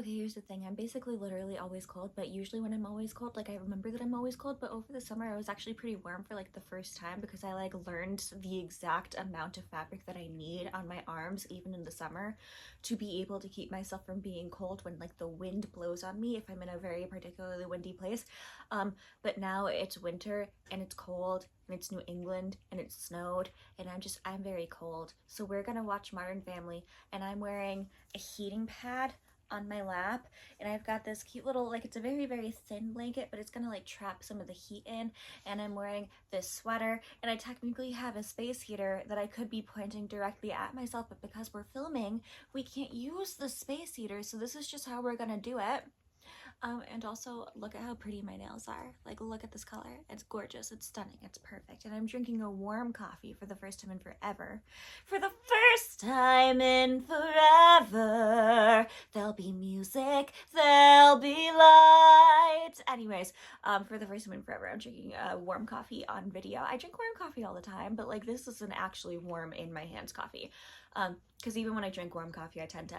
Okay, here's the thing. I'm basically literally always cold, but usually when I'm always cold, like I remember that I'm always cold, but over the summer I was actually pretty warm for like the first time because I like learned the exact amount of fabric that I need on my arms, even in the summer, to be able to keep myself from being cold when like the wind blows on me if I'm in a very particularly windy place. But now it's winter and it's cold and it's New England and it's snowed and I'm very cold. So we're gonna watch Modern Family and I'm wearing a heating pad on my lap, and I've got this cute little, like, it's a very very thin blanket, but it's gonna like trap some of the heat in, and I'm wearing this sweater, and I technically have a space heater that I could be pointing directly at myself, but because we're filming we can't use the space heater, so this is just how we're gonna do it. And also look at how pretty my nails are. Like, look at this color. It's gorgeous. It's stunning. It's perfect. And I'm drinking a warm coffee for the first time in forever. For the first time in forever. There'll be music. There'll be light. Anyways, for the first time in forever, I'm drinking a warm coffee on video. I drink warm coffee all the time, but like this is an actually warm in my hands coffee. Because even when I drink warm coffee, I tend to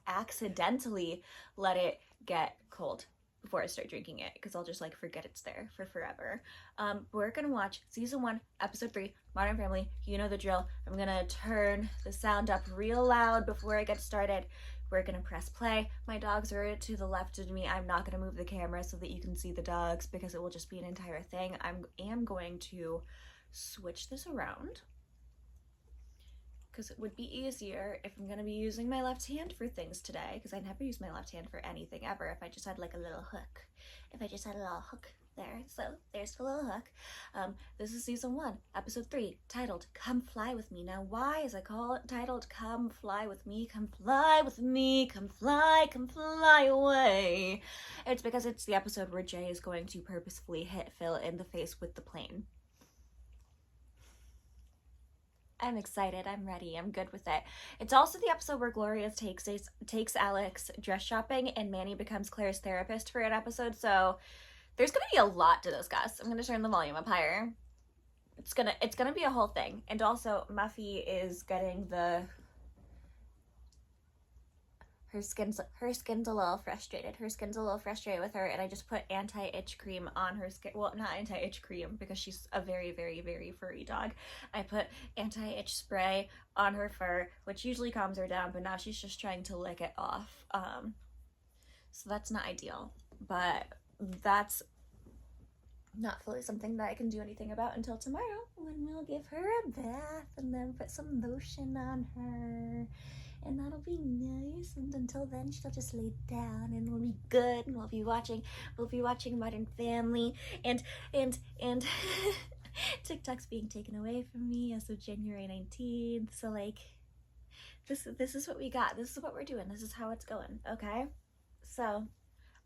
accidentally let it get cold before I start drinking it, because I'll just like forget it's there for forever. We're gonna watch season 1, episode 3, Modern Family. You know the drill. I'm gonna turn the sound up real loud before I get started. We're gonna press play. My dogs are to the left of me. I'm not gonna move the camera so that you can see the dogs because it will just be an entire thing. I am going to switch this around because it would be easier if I'm gonna be using my left hand for things today, because I never use my left hand for anything ever if I just had like a little hook. If I just had a little hook there. So there's the little hook. This is season 1, episode 3, titled Come Fly With Me. Now why is it titled Come Fly With Me? Come fly with me, come fly away. It's because it's the episode where Jay is going to purposefully hit Phil in the face with the plane. I'm excited. I'm ready. I'm good with it. It's also the episode where Gloria takes Alex dress shopping and Manny becomes Claire's therapist for an episode. So there's going to be a lot to discuss. I'm going to turn the volume up higher. It's gonna be a whole thing. And also Muffy is getting her skin's a little frustrated. Her skin's a little frustrated with her, and I just put anti-itch cream on her skin. Well, not anti-itch cream because she's a very, very, very furry dog. I put anti-itch spray on her fur, which usually calms her down, but now she's just trying to lick it off. So that's not ideal, but that's not fully something that I can do anything about until tomorrow, when we'll give her a bath and then put some lotion on her. And that'll be nice, and until then she'll just lay down and we'll be good, and we'll be watching Modern Family, and TikTok's being taken away from me as of January 19th, so like this is what we got. This is what we're doing. This is how it's going, okay? So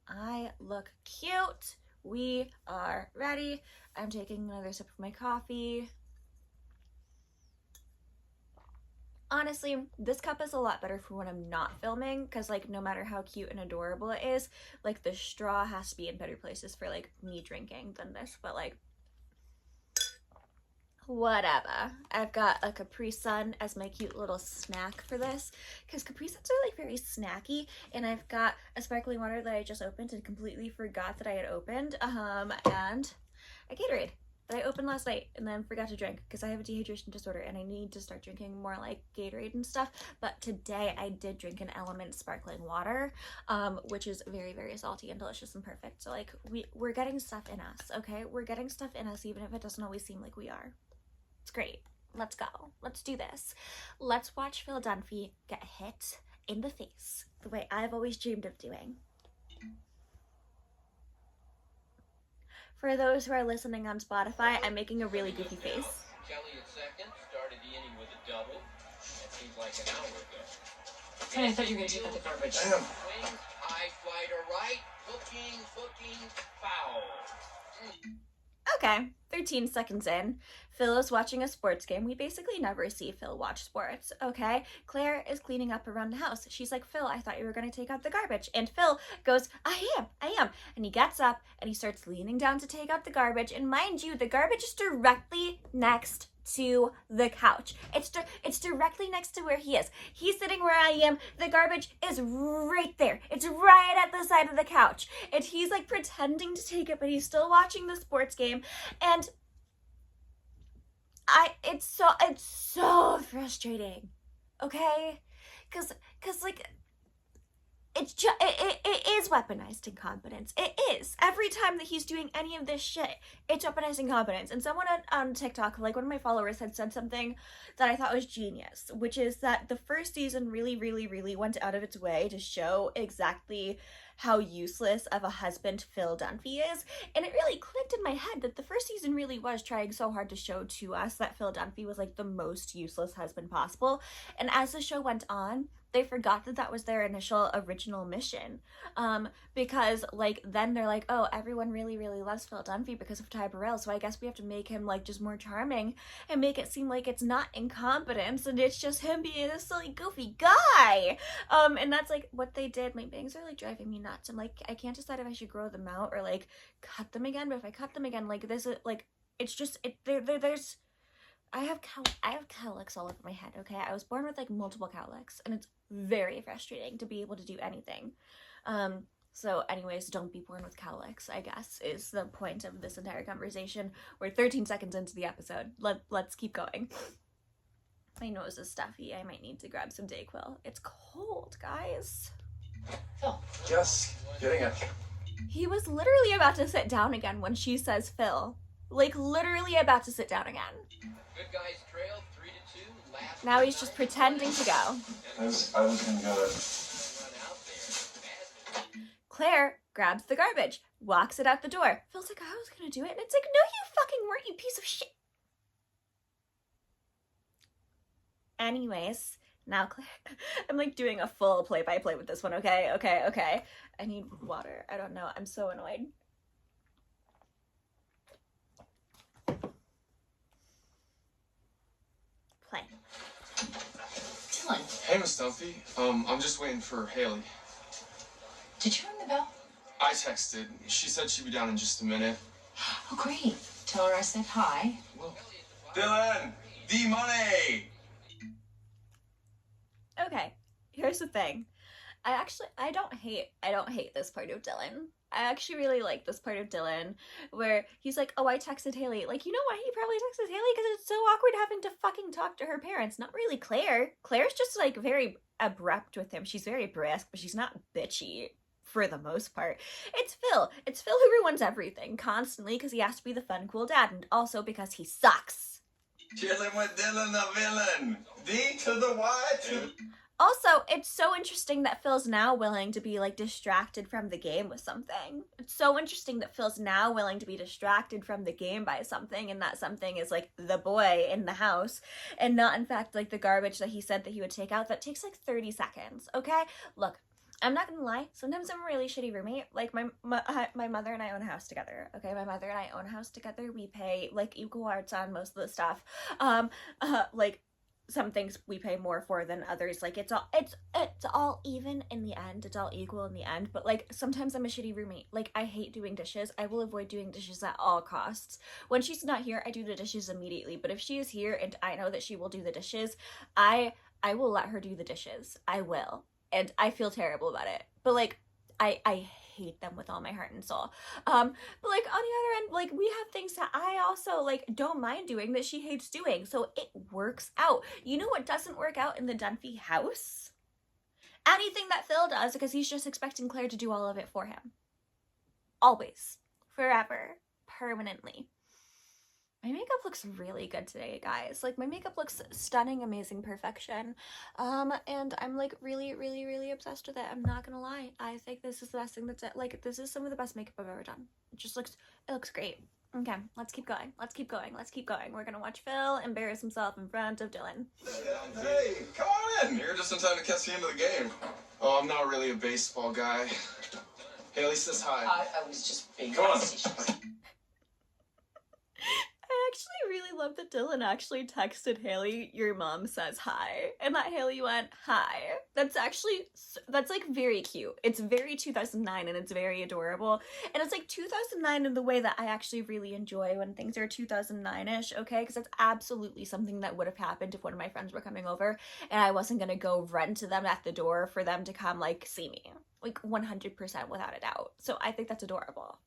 I look cute. We are ready. I'm taking another sip of my coffee. Honestly, this cup is a lot better for when I'm not filming, because like no matter how cute and adorable it is, like the straw has to be in better places for like me drinking than this, but like whatever. I've got a Capri Sun as my cute little snack for this, because Capri Suns are like very snacky, and I've got a sparkling water that I just opened and completely forgot that I had opened, and a Gatorade that I opened last night and then forgot to drink because I have a dehydration disorder and I need to start drinking more like Gatorade and stuff. But today I did drink an Element sparkling water, which is very, very salty and delicious and perfect. So like we're getting stuff in us, okay? We're getting stuff in us even if it doesn't always seem like we are. It's great. Let's go. Let's do this. Let's watch Phil Dunphy get hit in the face the way I've always dreamed of doing. For those who are listening on Spotify, I'm making a really goofy face. Kelly at second, started the inning with a double. That seems like an hour ago. Hey, I thought you were going to take out the garbage. Swing, high fly to right, hooking, foul. Okay, 13 seconds in. Phil is watching a sports game. We basically never see Phil watch sports, okay? Claire is cleaning up around the house. She's like, Phil, I thought you were going to take out the garbage. And Phil goes, I am. And he gets up and he starts leaning down to take out the garbage. And mind you, the garbage is directly next to the couch. It's directly next to where he is. He's sitting where I am. The garbage is right there. It's right at the side of the couch. And he's like pretending to take it, but he's still watching the sports game. And it's so frustrating, okay? Cause like, it is weaponized incompetence. It is. Every time that he's doing any of this shit, it's weaponized incompetence. And someone on TikTok, like one of my followers, had said something that I thought was genius, which is that the first season really went out of its way to show exactly how useless of a husband Phil Dunphy is. And it really clicked in my head that the first season really was trying so hard to show to us that Phil Dunphy was like the most useless husband possible. And as the show went on, they forgot that that was their initial original mission. Because like then they're like, oh, everyone really loves Phil Dunphy because of Ty Burrell, so I guess we have to make him like just more charming and make it seem like it's not incompetence and it's just him being a silly goofy guy. And that's like what they did. My bangs are like driving me nuts. I'm like, I can't decide if I should grow them out or like cut them again. But if I cut them again, like this is like, it's just there's I have cowlicks all over my head, okay? I was born with like multiple cowlicks and it's very frustrating to be able to do anything. So anyways, don't be born with cowlicks, I guess, is the point of this entire conversation. We're 13 seconds into the episode. Let's keep going. My nose is stuffy. I might need to grab some Dayquil. It's cold, guys. Phil. Yes, getting it. He was literally about to sit down again when she says Phil. Like, literally about to sit down again. Good guys trail 3-2. Last Now he's just pretending to go. I was gonna go there. run out there. Claire grabs the garbage, walks it out the door. Phil's like, I was gonna do it. And it's like, no, you fucking weren't, you piece of shit. Anyways, now Claire, I'm like doing a full play-by-play with this one, okay? I need water. I don't know. I'm so annoyed. Play. Dylan, Hey, Miss Dunphy. I'm just waiting for Haley. did you ring the bell? I texted. She said she'd be down in just a minute. Oh, great. Tell her I said hi. Well, Dylan, the money. Okay, here's the thing. I don't hate this part of Dylan. I actually really like this part of Dylan where he's like, oh, I texted Haley. Like, you know why he probably texted Haley? Because it's so awkward having to fucking talk to her parents. Not really Claire. Claire's just like very abrupt with him. She's very brisk, but she's not bitchy for the most part. It's Phil. It's Phil who ruins everything constantly because he has to be the fun, cool dad, and also because he sucks. Chilling with Dylan the villain. D to the Y to... Also, it's so interesting that Phil's now willing to be, like, distracted from the game with something. It's so interesting that Phil's now willing to be distracted from the game by something, and that something is, like, the boy in the house, and not, in fact, like, the garbage that he said that he would take out. That takes, like, 30 seconds, okay? Look, I'm not gonna lie, sometimes I'm a really shitty roommate. Like, my mother and I own a house together, okay? My mother and I own a house together. We pay, like, equal parts on most of the stuff. Like, some things we pay more for than others. Like, it's all even in the end. It's all equal in the end. But, like, sometimes I'm a shitty roommate. Like, I hate doing dishes. I will avoid doing dishes at all costs. When she's not here, I do the dishes immediately. But if she is here and I know that she will do the dishes, I will let her do the dishes. I will. And I feel terrible about it. But, like, I hate them with all my heart and soul. But, like, on the other end, like, we have things that I also, like, don't mind doing that she hates doing. So it works out. You know what doesn't work out in the Dunphy house? Anything that Phil does, because he's just expecting Claire to do all of it for him. Always. Forever. Permanently. My makeup looks really good today, guys. Like, my makeup looks stunning, amazing perfection. And I'm, like, really obsessed with it. I'm not gonna lie. I think this is the best thing that's, like, this is some of the best makeup I've ever done. It looks great. Okay, let's keep going. We're gonna watch Phil embarrass himself in front of Dylan. Hey, come on in. You're just in time to catch the end of the game. Oh, I'm not really a baseball guy. Haley says hi. I was just being Come on. facetious. I actually really love that Dylan actually texted Haley, "Your mom says hi," and that Haley went, "Hi." That's actually, that's like very cute. It's very 2009 and it's very adorable. And it's like 2009 in the way that I actually really enjoy when things are 2009-ish, okay? Because that's absolutely something that would have happened if one of my friends were coming over and I wasn't gonna go run to them at the door for them to come like see me. Like 100% without a doubt. So I think that's adorable.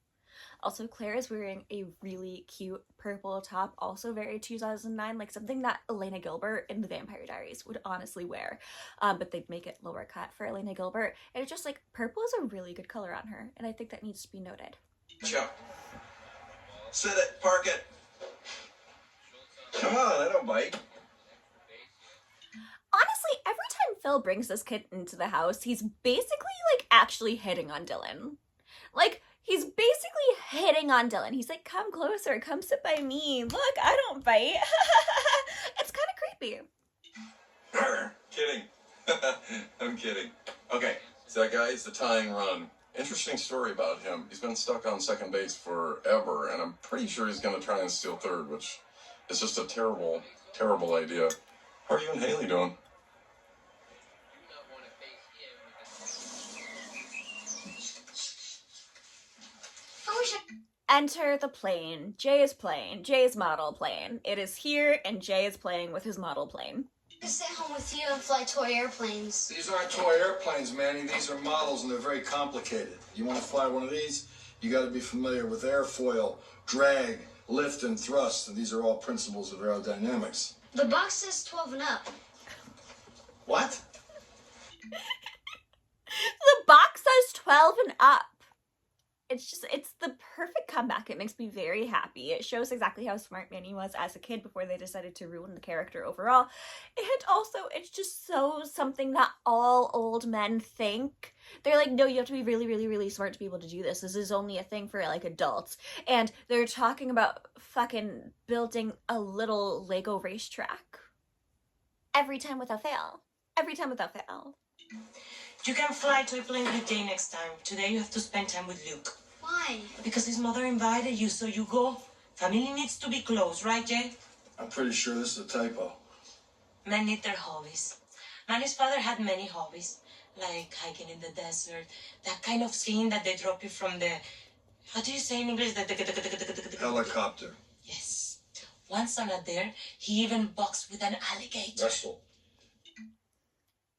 Also, Claire is wearing a really cute purple top, also very 2009, like something that Elena Gilbert in The Vampire Diaries would honestly wear. But they'd make it lower cut for Elena Gilbert. And it's just like, purple is a really good color on her, and I think that needs to be noted. Chuck. Sit it, park it. Come on, I don't bite. Honestly, every time Phil brings this kid into the house, he's basically like actually hitting on Dylan. Like, he's basically hitting on Dylan. He's like, "Come closer, come sit by me. Look, I don't bite." It's kind of creepy. Kidding. I'm kidding. Okay, so that guy is the tying run. Interesting story about him. He's been stuck on second base forever, and I'm pretty sure he's going to try and steal third, which is just a terrible, terrible idea. How are you and Haley doing? Enter the plane. Jay is playing. Jay's model plane. It is here, and Jay is playing with his model plane. I stay home with you and fly toy airplanes. These aren't toy airplanes, Manny. These are models, and they're very complicated. You want to fly one of these, you got to be familiar with airfoil, drag, lift, and thrust. And these are all principles of aerodynamics. The box says 12 and up. What? The box says 12 and up. It's the perfect comeback. It makes me very happy. It shows exactly how smart Manny was as a kid before they decided to ruin the character overall. And also, it's just so something that all old men think. They're like, "No, you have to be really, really, really smart to be able to do this. This is only a thing for, like, adults." And they're talking about fucking building a little Lego racetrack. Every time without fail. Every time without fail. You can fly toy plane with Jay next time. Today you have to spend time with Luke. Why? Because his mother invited you, so you go. Family needs to be close, right, Jay? I'm pretty sure this is a typo. Men need their hobbies. Manny's father had many hobbies, like hiking in the desert, that kind of skiing that they drop you from the... How do you say in English? Helicopter. Yes. Once on a dare, he even boxed with an alligator. Wrestle.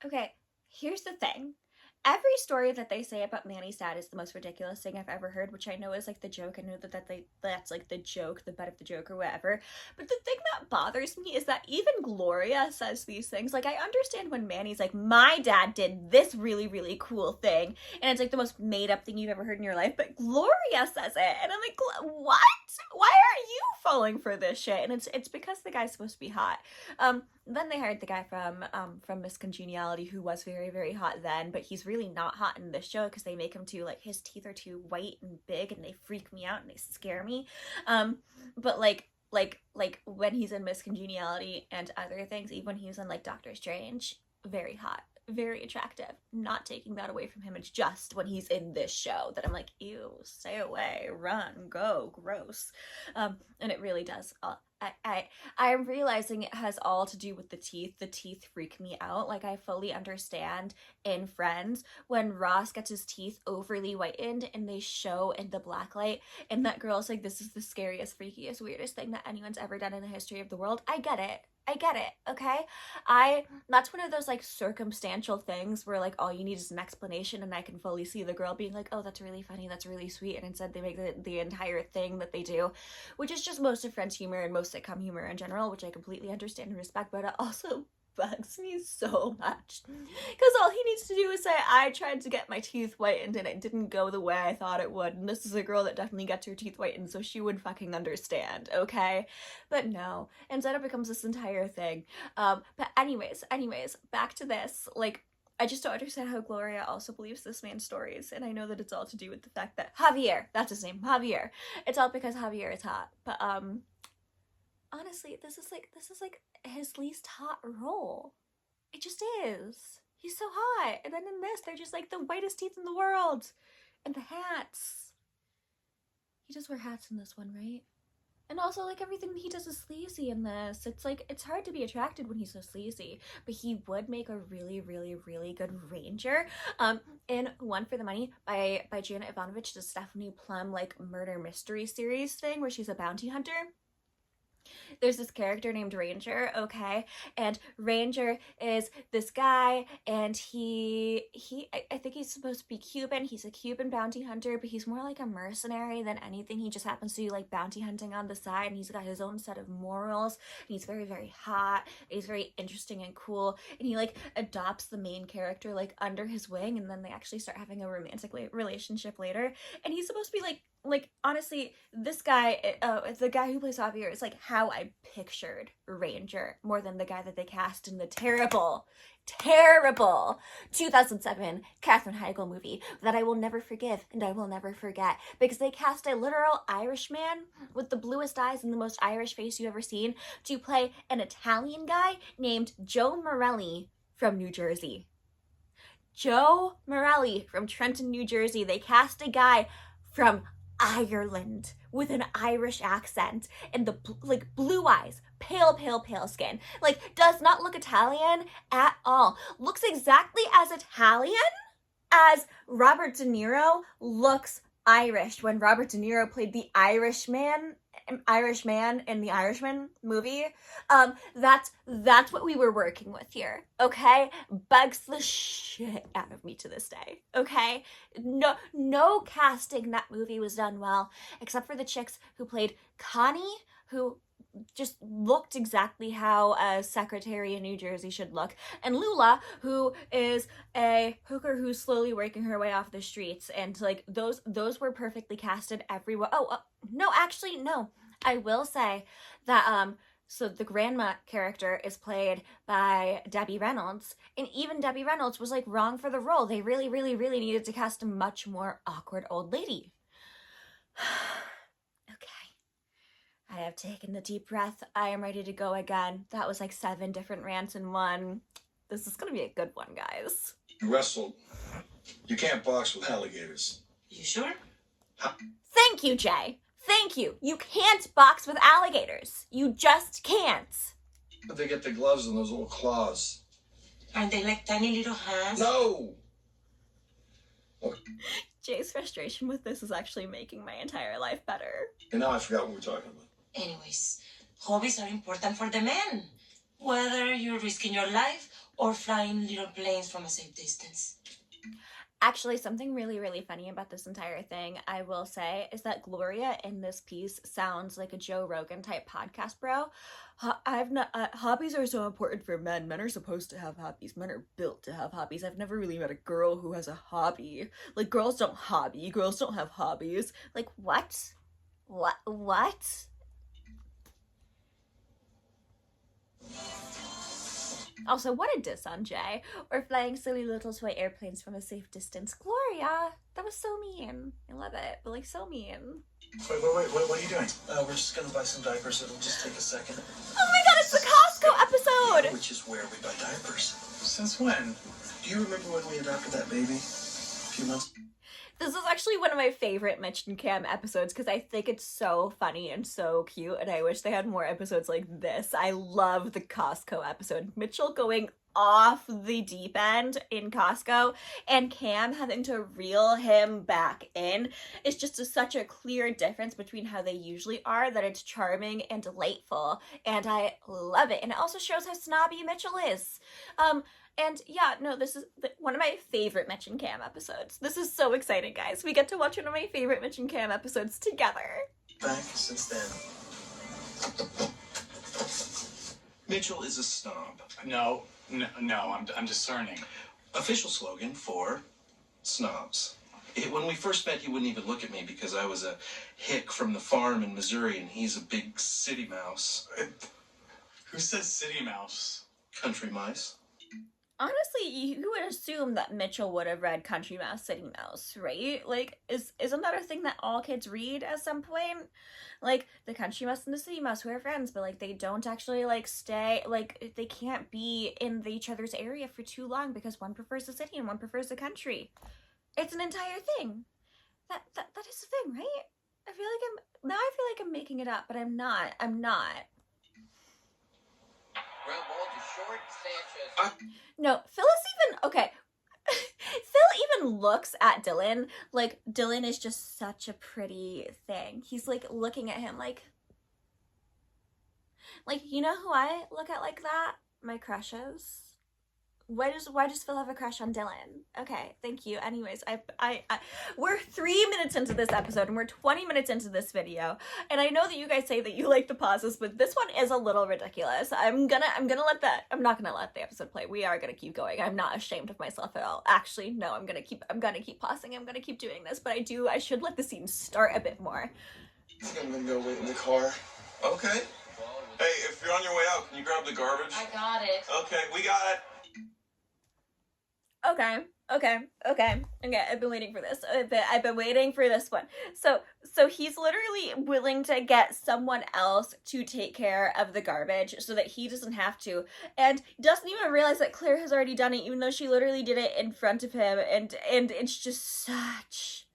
Okay, here's the thing. Every story that they say about Manny's dad is the most ridiculous thing I've ever heard, which I know is like the joke. I know that's like the joke, the butt of the joke or whatever. But the thing that bothers me is that even Gloria says these things. Like, I understand when Manny's like, "My dad did this really, really cool thing," and it's like the most made up thing you've ever heard in your life, but Gloria says it. And I'm like, what? Why are you falling for this shit? And it's because the guy's supposed to be hot. Then they hired the guy from Miss Congeniality, who was very, very hot then, but he's really not hot in this show because they make him too, like, his teeth are too white and big and they freak me out and they scare me. But like when he's in Miss Congeniality and other things, even when he was in like Doctor Strange, very hot, very attractive. Not taking that away from him. It's just when he's in this show that I'm like, ew, stay away, run, go, gross. And it really does. I'm realizing it has all to do with the teeth. The teeth freak me out. Like, I fully understand in Friends when Ross gets his teeth overly whitened and they show in the blacklight and that girl's like, "This is the scariest, freakiest, weirdest thing that anyone's ever done in the history of the world." I get it, okay? That's one of those like circumstantial things where like all you need is an explanation, and I can fully see the girl being like, "Oh, that's really funny, that's really sweet," and instead they make the entire thing that they do, which is just most of Friends humor and most sitcom humor in general, which I completely understand and respect, but it also bugs me so much because all he needs to do is say, "I tried to get my teeth whitened and it didn't go the way I thought it would," and this is a girl that definitely gets her teeth whitened, so she would fucking understand, okay? But no, instead it becomes this entire thing. But anyways, back to this. Like, I just don't understand how Gloria also believes this man's stories, and I know that it's all to do with the fact that Javier, that's his name, Javier. It's all because Javier is hot, but honestly, this is like his least hot role. It just is. He's so hot. And then in this, they're just like the whitest teeth in the world. And the hats. He does wear hats in this one, right? And also, like, everything he does is sleazy in this. It's like, it's hard to be attracted when he's so sleazy, but he would make a really, really, really good ranger. In One for the Money by Janet Ivanovich, the Stephanie Plum, like, murder mystery series thing where she's a bounty hunter. There's this character named Ranger, okay? And Ranger is this guy, and I think he's supposed to be Cuban. He's a Cuban bounty hunter, but he's more like a mercenary than anything. He just happens to do like bounty hunting on the side, and he's got his own set of morals, and he's very, very hot. He's very interesting and cool, and he like adopts the main character like under his wing, and then they actually start having a romantic relationship later. And he's supposed to be like honestly, this guy, the guy who plays Javier is like how I pictured Ranger more than the guy that they cast in the terrible 2007 Katherine Heigl movie that I will never forgive and I will never forget, because they cast a literal Irishman with the bluest eyes and the most Irish face you've ever seen to play an Italian guy named Joe Morelli from New Jersey. Joe Morelli from Trenton, New Jersey. They cast a guy from Ireland with an Irish accent and the like blue eyes, pale skin, like does not look Italian at all. Looks exactly as Italian as Robert De Niro looks Irish when Robert De Niro played the Irishman in the Irishman movie. That's what we were working with here, okay? Bugs the shit out of me to this day, okay? No casting in that movie was done well, except for the chicks who played Connie, who just looked exactly how a secretary in New Jersey should look, and Lula, who is a hooker who's slowly working her way off the streets, and like those were perfectly casted everywhere. No, actually, no. I will say that so the grandma character is played by Debbie Reynolds, and even Debbie Reynolds was like wrong for the role. They really, really, really needed to cast a much more awkward old lady. I have taken the deep breath. I am ready to go again. That was like 7 different rants in one. This is gonna be a good one, guys. You wrestled. You can't box with alligators. You sure? Thank you, Jay. Thank you. You can't box with alligators. You just can't. But they get the gloves and those little claws. Aren't they like tiny little hands? No! Jay's frustration with this is actually making my entire life better. And now I forgot what we were talking about. Anyways, hobbies are important for the men. Whether you're risking your life or flying little planes from a safe distance. Actually, something really, really funny about this entire thing, I will say, is that Gloria in this piece sounds like a Joe Rogan type podcast bro. Hobbies are so important for men. Men are supposed to have hobbies. Men are built to have hobbies. I've never really met a girl who has a hobby. Like, girls don't hobby. Girls don't have hobbies. Like, what? What? Also, what a diss on Jay. Or flying silly little toy airplanes from a safe distance. Gloria, that was so mean. I love it, but like so mean. Wait, what are you doing? We're just gonna buy some diapers. It'll just take a second. Oh my god, it's the Costco episode! Which is where we buy diapers. Since when? Do you remember when we adopted that baby? A few months? This is actually one of my favorite Mitch and Cam episodes because I think it's so funny and so cute, and I wish they had more episodes like this. I love the Costco episode. Mitchell going off the deep end in Costco and Cam having to reel him back in. It's just such a clear difference between how they usually are that it's charming and delightful, and I love it. And it also shows how snobby Mitchell is. And yeah, no, this is one of my favorite Mitch and Cam episodes. This is so exciting, guys. We get to watch one of my favorite Mitch and Cam episodes together. Back since then. Mitchell is a snob. No, I'm discerning. Official slogan for snobs. When we first met, he wouldn't even look at me because I was a hick from the farm in Missouri and he's a big city mouse. Who says city mouse? Country mice. Honestly, you would assume that Mitchell would have read Country Mouse, City Mouse, right? Like, isn't that a thing that all kids read at some point? Like, the Country Mouse and the City Mouse who are friends, but, like, they don't actually, like, stay, like, they can't be in each other's area for too long because one prefers the city and one prefers the country. It's an entire thing. That is a thing, right? I feel like I'm making it up, but I'm not. I'm not. Ground ball to short, Sanchez. No, Phil is even okay. Phil even looks at Dylan like Dylan is just such a pretty thing. He's like looking at him like you know who I look at like that? My crushes. Why does Phil have a crush on Dylan? Okay, thank you. Anyways, I we're 3 minutes into this episode and we're 20 minutes into this video, and I know that you guys say that you like the pauses, but this one is a little ridiculous. I'm not gonna let the episode play. We are gonna keep going. I'm not ashamed of myself at all. Actually, no, I'm gonna keep pausing. I'm gonna keep doing this, but I should let the scene start a bit more. I'm gonna go wait in the car. Okay. Hey, if you're on your way out, can you grab the garbage? I got it. Okay, we got it. Okay. I've been waiting for this. I've been waiting for this one. So he's literally willing to get someone else to take care of the garbage so that he doesn't have to, and doesn't even realize that Claire has already done it, even though she literally did it in front of him, and it's just such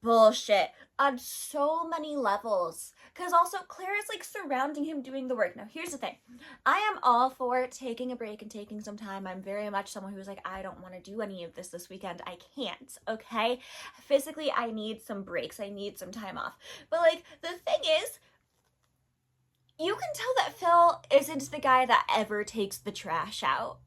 bullshit on so many levels. Because also, Claire is like surrounding him doing the work. Now, here's the thing. I am all for taking a break and taking some time. I'm very much someone who's like, I don't want to do any of this weekend. I can't, okay? Physically, I need some breaks. I need some time off. But like, the thing is, you can tell that Phil isn't the guy that ever takes the trash out.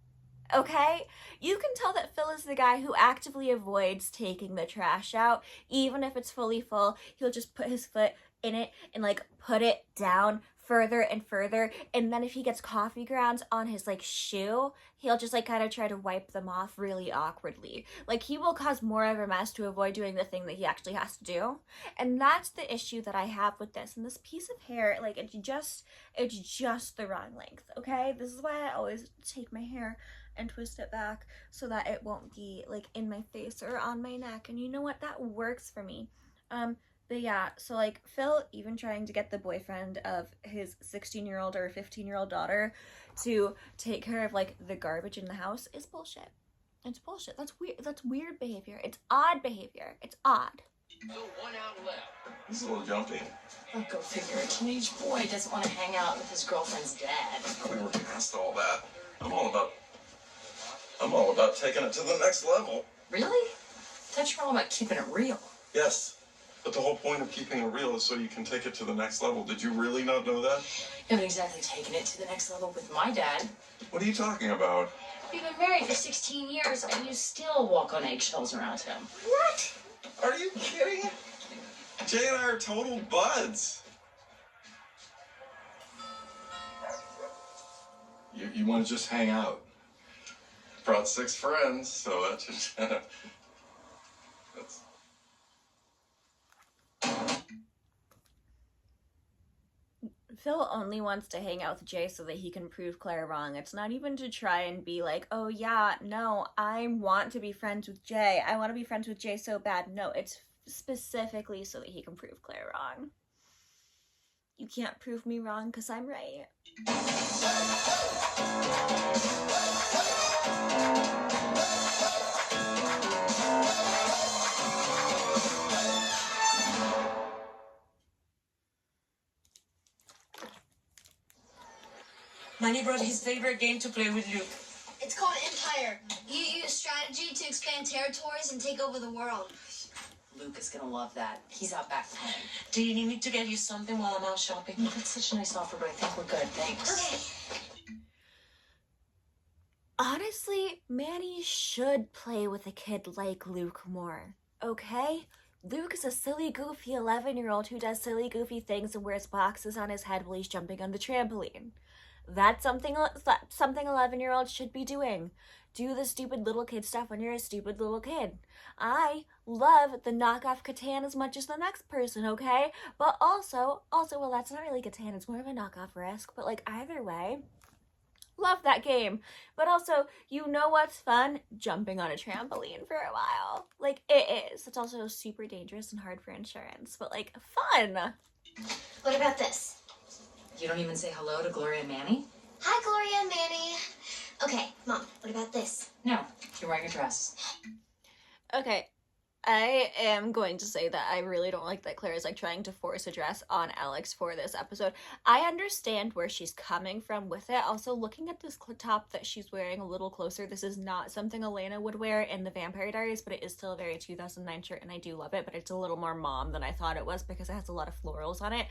Okay? You can tell that Phil is the guy who actively avoids taking the trash out. Even if it's fully full, he'll just put his foot in it and like put it down further and further, and then if he gets coffee grounds on his like shoe, he'll just like kind of try to wipe them off really awkwardly. Like, he will cause more of a mess to avoid doing the thing that he actually has to do. And that's the issue that I have with this. And this piece of hair, like, it's just the wrong length. Okay, this is why I always take my hair and twist it back so that it won't be like in my face or on my neck, and you know what, that works for me. But yeah, so like Phil even trying to get the boyfriend of his 16-year-old or 15-year-old daughter to take care of like the garbage in the house is bullshit. It's bullshit. That's weird. That's weird behavior. It's odd behavior. It's odd. So 1 out left. This is a little jumpy. Oh, go figure. A teenage boy doesn't want to hang out with his girlfriend's dad. We were past all that. I'm all about taking it to the next level. Really? I thought you were all about keeping it real. Yes. But the whole point of keeping it real is so you can take it to the next level. Did you really not know that? You haven't exactly taken it to the next level with my dad. What are you talking about? We've been married for 16 years, and you still walk on eggshells around him. What? Are you kidding? Jay and I are total buds. You want to just hang out. Brought 6 friends, so that just... that's... Phil only wants to hang out with Jay so that he can prove Claire wrong. It's not even to try and be like, oh yeah, no, I want to be friends with Jay. I want to be friends with Jay so bad. No, it's specifically so that he can prove Claire wrong. You can't prove me wrong because I'm right. Manny brought his favorite game to play with Luke. It's called Empire. You use strategy to expand territories and take over the world. Luke is gonna love that. He's out back home. Do you need me to get you something while I'm out shopping? No, that's such a nice offer, but I think we're good. Thanks. Okay. Honestly, Manny should play with a kid like Luke more, okay? Luke is a silly, goofy 11-year-old who does silly, goofy things and wears boxes on his head while he's jumping on the trampoline. That's something 11-year-olds should be doing. Do the stupid little kid stuff when you're a stupid little kid. I love the knockoff Catan as much as the next person, okay? But also, well, that's not really Catan, it's more of a knockoff Risk, but like either way, love that game. But also, you know what's fun? Jumping on a trampoline for a while. Like, it is. It's also super dangerous and hard for insurance, but like, fun. What about this? You don't even say hello to Gloria and Manny? Hi, Gloria and Manny. Okay, Mom, what about this? No, you're wearing a dress. Okay, I am going to say that I really don't like that Claire is like trying to force a dress on Alex for this episode. I understand where she's coming from with it. Also, looking at this top that she's wearing a little closer, this is not something Elena would wear in the Vampire Diaries, but it is still a very 2009 shirt, and I do love it, but it's a little more mom than I thought it was because it has a lot of florals on it.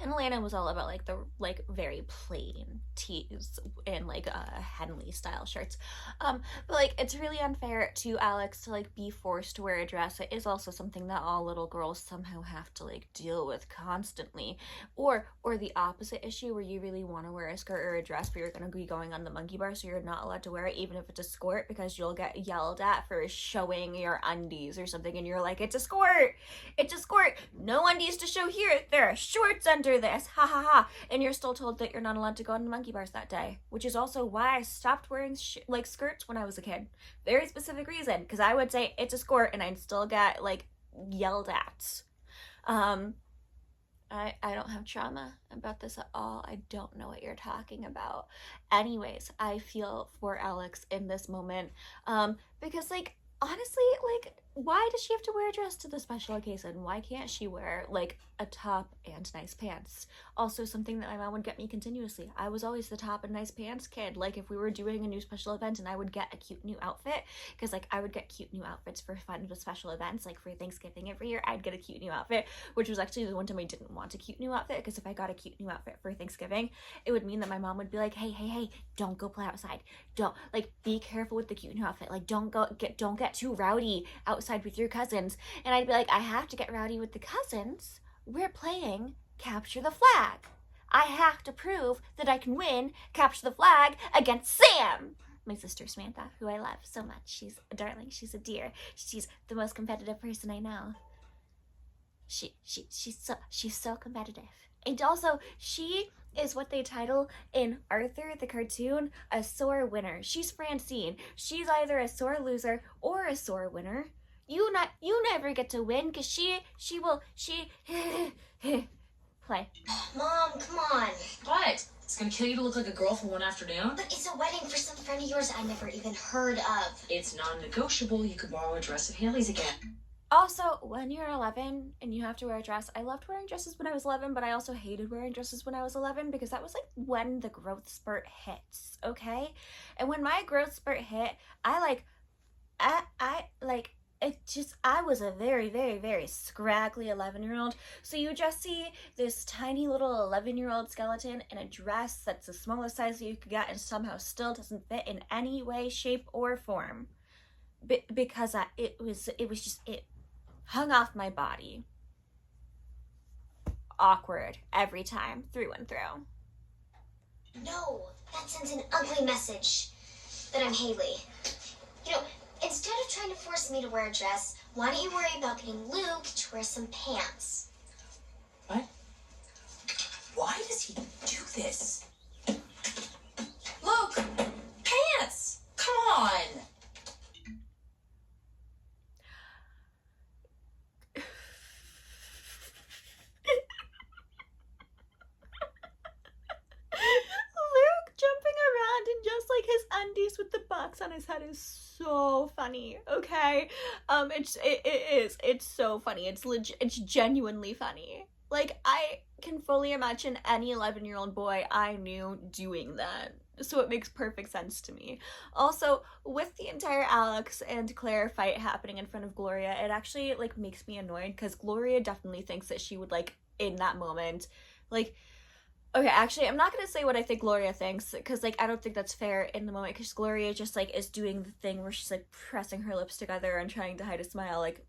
And Elena was all about like the like very plain tees and like Henley style shirts. But like it's really unfair to Alex to like be forced to wear a dress. It is also something that all little girls somehow have to like deal with constantly, or the opposite issue where you really want to wear a skirt or a dress but you're going to be going on the monkey bar, so you're not allowed to wear it even if it's a skirt because you'll get yelled at for showing your undies or something, and you're like, it's a skirt, no undies to show here, there are shorts under this, ha ha ha, and you're still told that you're not allowed to go on the monkey bars that day, which is also why I stopped wearing like skirts when I was a kid. Very specific reason, because I would say it's a skirt and I'd still get like yelled at. I don't have trauma about this at all. I don't know what you're talking about. Anyways, I feel for Alex in this moment, because like honestly, like why does she have to wear a dress to the special occasion? Why can't she wear like a top and nice pants? Also, something that my mom would get me continuously. I was always the top and nice pants kid. Like if we were doing a new special event and I would get a cute new outfit, because like I would get cute new outfits for fun with special events, like for Thanksgiving every year, I'd get a cute new outfit, which was actually the one time I didn't want a cute new outfit, because if I got a cute new outfit for Thanksgiving, it would mean that my mom would be like, hey, don't go play outside. Don't, like, be careful with the cute new outfit. Like, don't get too rowdy outside with your cousins. And I'd be like, I have to get rowdy with the cousins. We're playing Capture the Flag. I have to prove that I can win Capture the Flag against Sam, my sister Samantha, who I love so much. She's a darling. She's a dear. She's the most competitive person I know. She's so competitive. And also, she is what they title in Arthur the cartoon a sore winner. She's Francine. She's either a sore loser or a sore winner. You never get to win because she play. Mom, come on. What? It's gonna kill you to look like a girl for one afternoon? But it's a wedding for some friend of yours I never even heard of. It's non-negotiable. You could borrow a dress of Haley's again. Also, when you're 11 and you have to wear a dress, I loved wearing dresses when I was 11, but I also hated wearing dresses when I was 11 because that was like when the growth spurt hits, okay? And when my growth spurt hit, I was a very, very, very scraggly 11-year-old. So you just see this tiny little 11-year-old skeleton in a dress that's the smallest size that you could get and somehow still doesn't fit in any way, shape, or form. Because it hung off my body. Awkward every time, through and through. No, that sends an ugly message that I'm Haley. You know, instead of trying to force me to wear a dress, why don't you worry about getting Luke to wear some pants? What? Why does he do this? Luke! Pants! Come on! Luke jumping around in just like his undies with the box on his head is so funny, okay? It's so funny. It's genuinely funny. Like, I can fully imagine any 11-year-old boy I knew doing that. So it makes perfect sense to me. Also, with the entire Alex and Claire fight happening in front of Gloria, it actually like makes me annoyed because Gloria definitely thinks that she would like in that moment, like, okay, actually, I'm not gonna say what I think Gloria thinks because like I don't think that's fair in the moment because Gloria just like is doing the thing where she's like pressing her lips together and trying to hide a smile, like,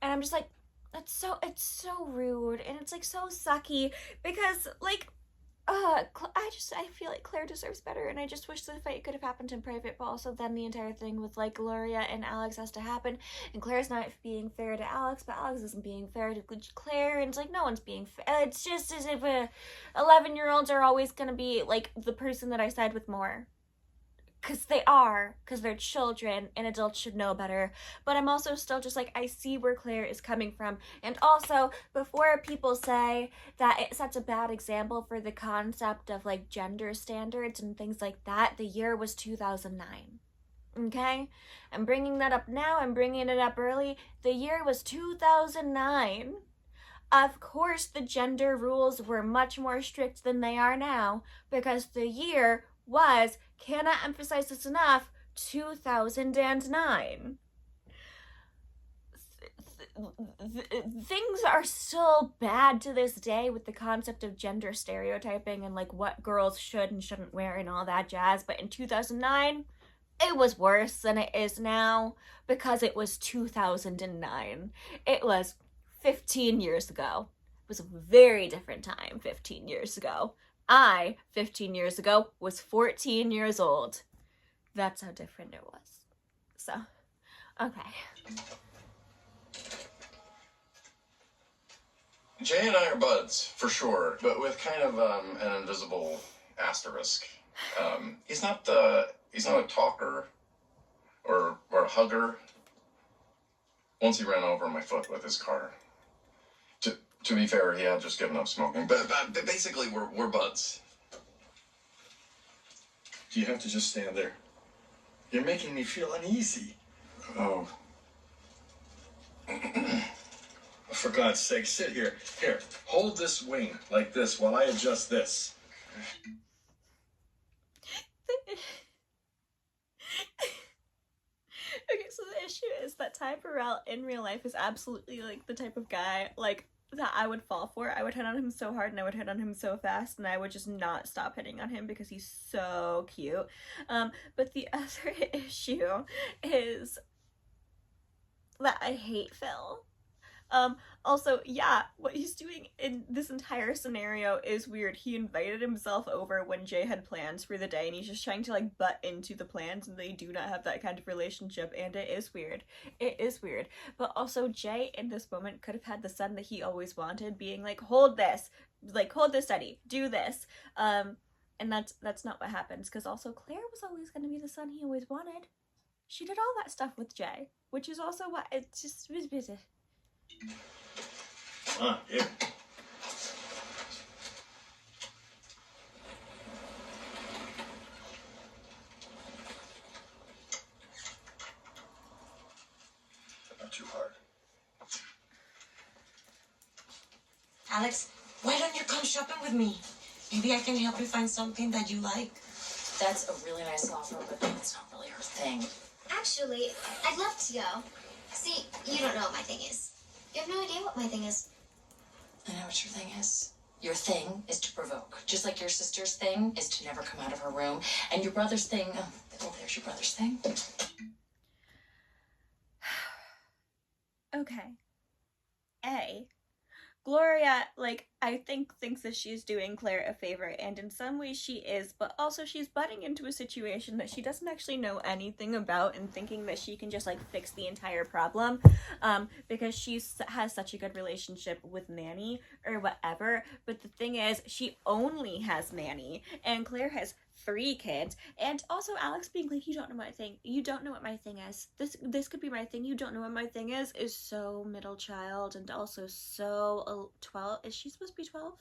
and I'm just like, it's so rude and it's like so sucky because like I feel like Claire deserves better, and I just wish the fight could have happened in private, but also then the entire thing with like Gloria and Alex has to happen, and Claire's not being fair to Alex, but Alex isn't being fair to Claire, and it's like no one's being fair. It's just as if 11-year-olds are always gonna be like the person that I side with more. Because they're children and adults should know better. But I'm also still just like, I see where Claire is coming from. And also, before people say that it sets a bad example for the concept of like gender standards and things like that, the year was 2009. Okay? I'm bringing that up now. I'm bringing it up early. The year was 2009. Of course, the gender rules were much more strict than they are now because the year was, cannot emphasize this enough, 2009. Things are still bad to this day with the concept of gender stereotyping and like what girls should and shouldn't wear and all that jazz, but in 2009 it was worse than it is now because it was 2009. It was 15 years ago. It was a very different time 15 years ago. I, 15 years ago, was 14 years old. That's how different it was. So, okay. Jay and I are buds, for sure, but with kind of an invisible asterisk. He's not a talker or a hugger. Once he ran over my foot with his car. To be fair, he had just given up smoking, but basically we're buds. Do you have to just stand there? You're making me feel uneasy. Oh. For God's sake, sit here. Here, hold this wing like this while I adjust this. Okay, so the issue is that Ty Burrell in real life is absolutely like the type of guy like that I would fall for. I would hit on him so hard and I would hit on him so fast and I would just not stop hitting on him because he's so cute. But the other issue is that I hate Phil. Also, yeah, what he's doing in this entire scenario is weird. He invited himself over when Jay had plans for the day, and he's just trying to, like, butt into the plans, and they do not have that kind of relationship, and it is weird. It is weird. But also, Jay, in this moment, could have had the son that he always wanted, being like, hold this steady, do this. And that's not what happens, because also, Claire was always going to be the son he always wanted. She did all that stuff with Jay, which is also why it's just... Here. Not too hard. Alex, why don't you come shopping with me? Maybe I can help you find something that you like. That's a really nice offer, but it's not really her thing. Actually, I'd love to go. See, you don't know what my thing is. You have no idea what my thing is. I know what your thing is. Your thing is to provoke. Just like your sister's thing is to never come out of her room. And your brother's thing, oh, there's your brother's thing. Okay. Gloria, like, I think thinks that she's doing Claire a favor, and in some ways she is, but also she's butting into a situation that she doesn't actually know anything about and thinking that she can just, like, fix the entire problem, because she has such a good relationship with Manny, or whatever, but the thing is, she only has Manny, and Claire has 3 kids, and also Alex being like, you don't know my thing is, this could be my thing, you don't know what my thing is so middle child, and also so 12, is she supposed to be 12?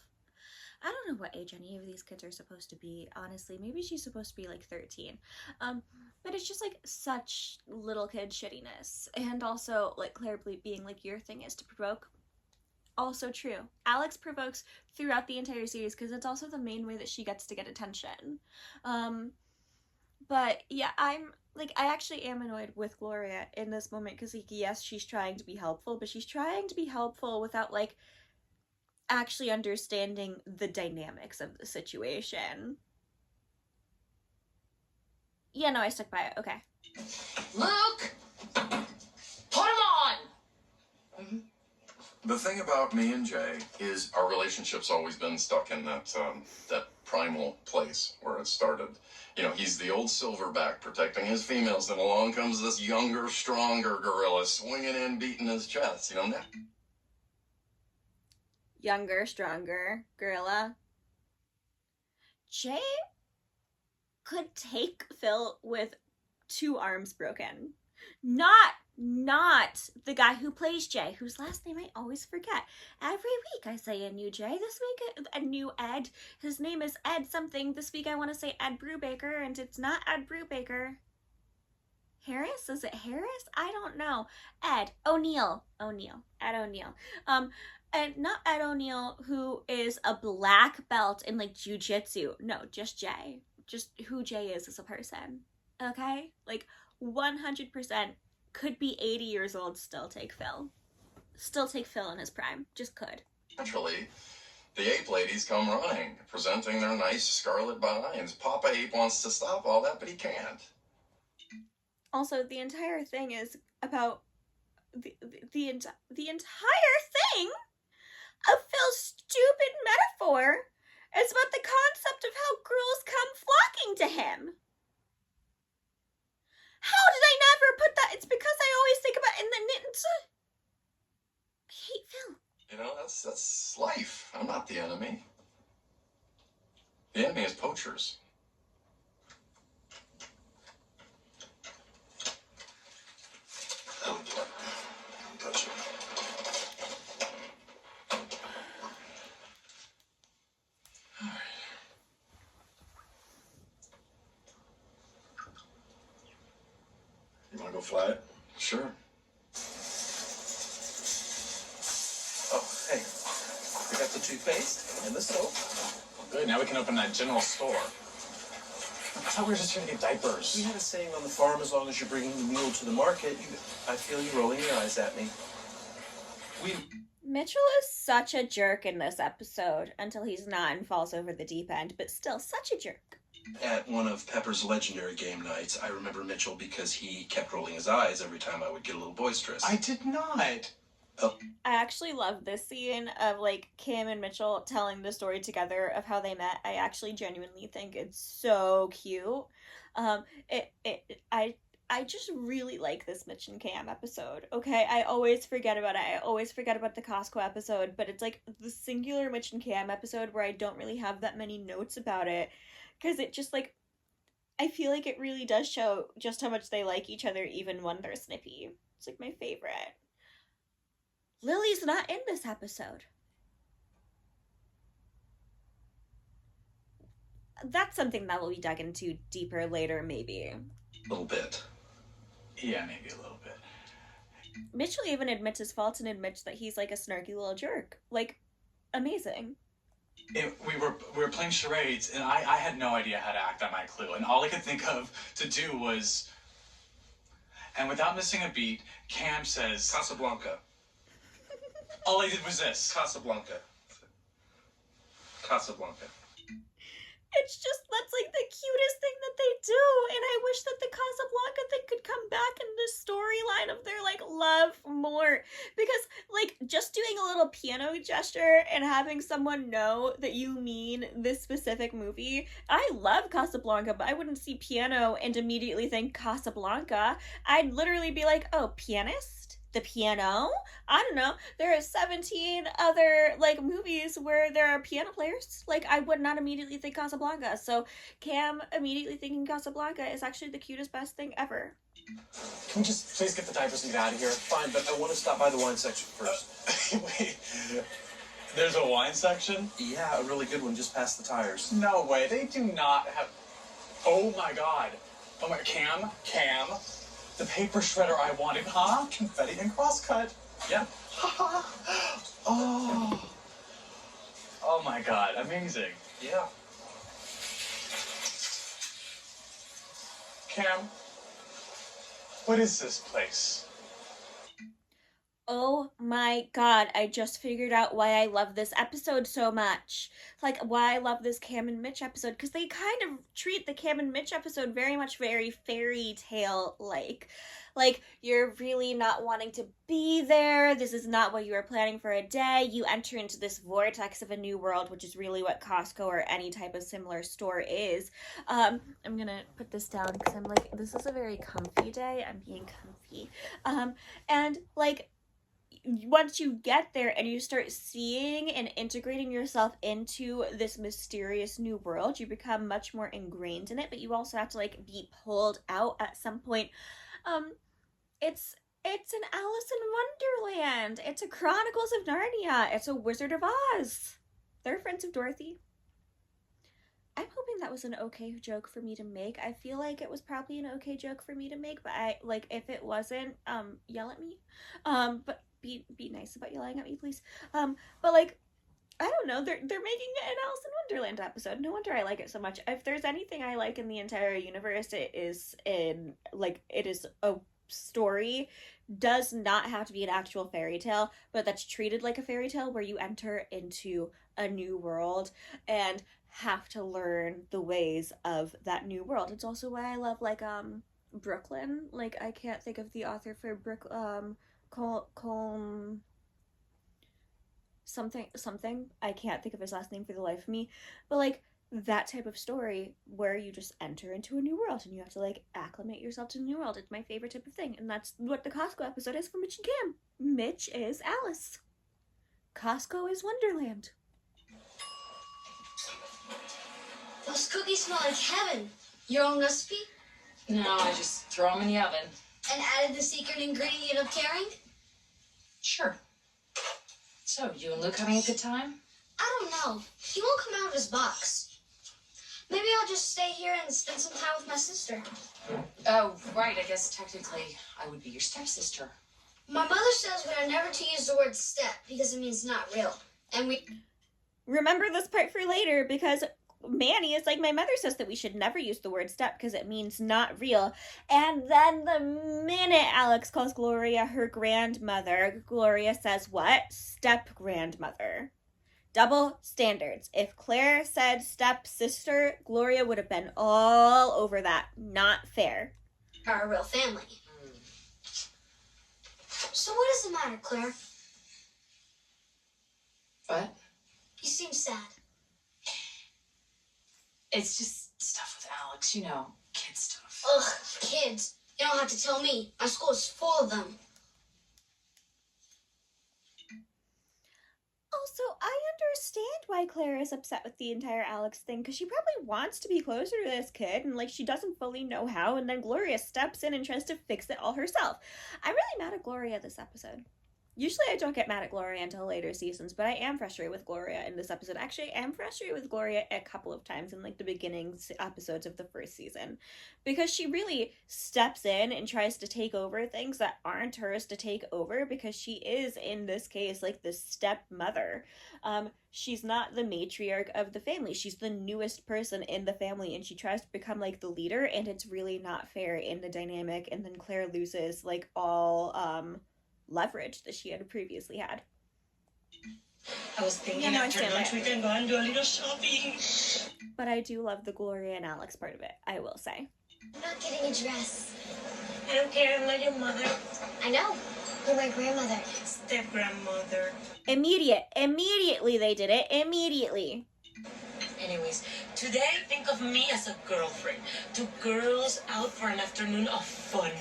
I don't know what age any of these kids are supposed to be, honestly. Maybe she's supposed to be like 13. But it's just like such little kid shittiness, and also like Claire being like, your thing is to provoke. Also true. Alex provokes throughout the entire series because it's also the main way that she gets to get attention. But yeah, I actually am annoyed with Gloria in this moment because, like, yes, she's trying to be helpful, but she's trying to be helpful without, like, actually understanding the dynamics of the situation. Yeah, no, I stuck by it. Okay. Luke! Put him on! Mm-hmm. The thing about me and Jay is our relationship's always been stuck in that primal place where it started. You know, he's the old silverback protecting his females, then along comes this younger, stronger gorilla swinging in, beating his chest, you know? Younger, stronger gorilla. Jay could take Phil with 2 arms broken. Not the guy who plays Jay, whose last name I always forget. Every week I say a new Jay. This week a new Ed. His name is Ed something. This week I want to say Ed Brubaker, and it's not Ed Brubaker. Harris? Is it Harris? I don't know. Ed O'Neill. Ed O'Neill. And not Ed O'Neill, who is a black belt in like jujitsu. No, just Jay. Just who Jay is as a person. Okay? Like 100% could be 80 years old, still take Phil. Still take Phil in his prime. Just could. Naturally, the ape ladies come running, presenting their nice scarlet vines. Papa Ape wants to stop all that, but he can't. Also, the entire thing is about the entire thing of Phil's stupid metaphor is about the concept of how girls come flocking to him. How did I never put that? It's because I always think about in the knit. I hate Phil. You know, that's life. I'm not the enemy. The enemy is poachers. Don't touch it. You want to go fly it? Sure. Oh, hey. We got the toothpaste and the soap. Good, now we can open that general store. I thought we were just here to get diapers. We had a saying on the farm, as long as you're bringing the mule to the market. I feel you rolling your eyes at me. Mitchell is such a jerk in this episode until he's not and falls over the deep end, but still such a jerk. At one of Pepper's legendary game nights, I remember Mitchell because he kept rolling his eyes every time I would get a little boisterous. I did not. Oh. I actually love this scene of like Kim and Mitchell telling the story together of how they met. I actually genuinely think it's so cute. I just really like this Mitch and Cam episode. Okay, I always forget about it. I always forget about the Costco episode, but it's like the singular Mitch and Cam episode where I don't really have that many notes about it, because it just like, I feel like it really does show just how much they like each other even when they're snippy. It's like my favorite. Lily's not in this episode. That's something that will be dug into deeper later, maybe. A little bit. Yeah, maybe a little bit. Mitchell even admits his faults and admits that he's like a snarky little jerk. Like, amazing. We were playing charades, and I had no idea how to act on my clue, and all I could think of to do was, and without missing a beat, Cam says Casablanca. All I did was this. Casablanca. Casablanca. It's just, that's like the cutest thing that they do, and I wish that the Casablanca thing could come back in the storyline of their like love more, because like just doing a little piano gesture and having someone know that you mean this specific movie. I love Casablanca, but I wouldn't see piano and immediately think Casablanca. I'd literally be like, oh, pianist? The piano? I don't know. There are 17 other like movies where there are piano players. Like, I would not immediately think Casablanca. So Cam immediately thinking Casablanca is actually the cutest, best thing ever. Can we just please get the diapers and get out of here? Fine, but I want to stop by the wine section first. Wait. There's a wine section? Yeah, a really good one just past the tires. No way. They do not have... Oh my god. Oh my... Cam? The paper shredder I wanted, huh? Confetti and crosscut. Yeah. Oh. Oh my god, amazing. Yeah. Cam, what is this place? Oh my god, I just figured out why I love this episode so much. Like, why I love this Cam and Mitch episode, because they kind of treat the Cam and Mitch episode very fairy tale-like. Like, you're really not wanting to be there, this is not what you were planning for a day, you enter into this vortex of a new world, which is really what Costco or any type of similar store is. I'm gonna put this down, because I'm like, this is a very comfy day, I'm being comfy. And, like, once you get there and you start seeing and integrating yourself into this mysterious new world, you become much more ingrained in it, but you also have to like be pulled out at some point. It's an Alice in Wonderland. It's a Chronicles of Narnia. It's a Wizard of Oz. They're friends of Dorothy. I'm hoping saying that was an okay joke for me to make. I feel like it was probably an okay joke for me to make, but I like if it wasn't, yell at me. But be nice about yelling at me, please. But like I don't know, they're making an Alice in Wonderland episode. No wonder I like it so much. If there's anything I like in the entire universe, it is a story. Does not have to be an actual fairy tale, but that's treated like a fairy tale where you enter into a new world and have to learn the ways of that new world. It's also why I love like Brooklyn. Like I can't think of the author for something. I can't think of his last name for the life of me. But like that type of story where you just enter into a new world and you have to like acclimate yourself to the new world. It's my favorite type of thing. And that's what the Costco episode is for Mitch and Cam. Mitch is Alice. Costco is Wonderland. Those cookies smell like heaven. Your own recipe? No, I just throw them in the oven. And added the secret ingredient of caring? Sure. So, you and Luke having a good time? I don't know. He won't come out of his box. Maybe I'll just stay here and spend some time with my sister. Oh, right. I guess technically I would be your stepsister. My mother says we are never to use the word step because it means not real. And we... Remember this part for later because Manny is like, my mother says that we should never use the word step because it means not real. And then the minute Alex calls Gloria her grandmother, Gloria says what? Step grandmother. Double standards. If Claire said stepsister, Gloria would have been all over that. Not fair. Are a real family. So what does it matter, Claire? What? You seem sad. It's just stuff with Alex, you know, kid stuff. Ugh, kids. You don't have to tell me. My school is full of them. Also, I understand why Claire is upset with the entire Alex thing, because she probably wants to be closer to this kid, and, like, she doesn't fully know how, and then Gloria steps in and tries to fix it all herself. I'm really mad at Gloria this episode. Usually I don't get mad at Gloria until later seasons, but I am frustrated with Gloria in this episode. Actually, I am frustrated with Gloria a couple of times in, like, the beginning episodes of the first season. Because she really steps in and tries to take over things that aren't hers to take over, because she is, in this case, like, the stepmother. She's not the matriarch of the family. She's the newest person in the family, and she tries to become, like, the leader, and it's really not fair in the dynamic, and then Claire loses, like, all, leverage that she had previously had. I was thinking after lunch we can go and do a little shopping. But I do love the Gloria and Alex part of it, I will say. I'm not getting a dress. I don't care, I'm not your mother. I know. You're my grandmother. Step-grandmother. Immediately they did it. Immediately. Anyways, today think of me as a girlfriend. Two girls out for an afternoon of fun.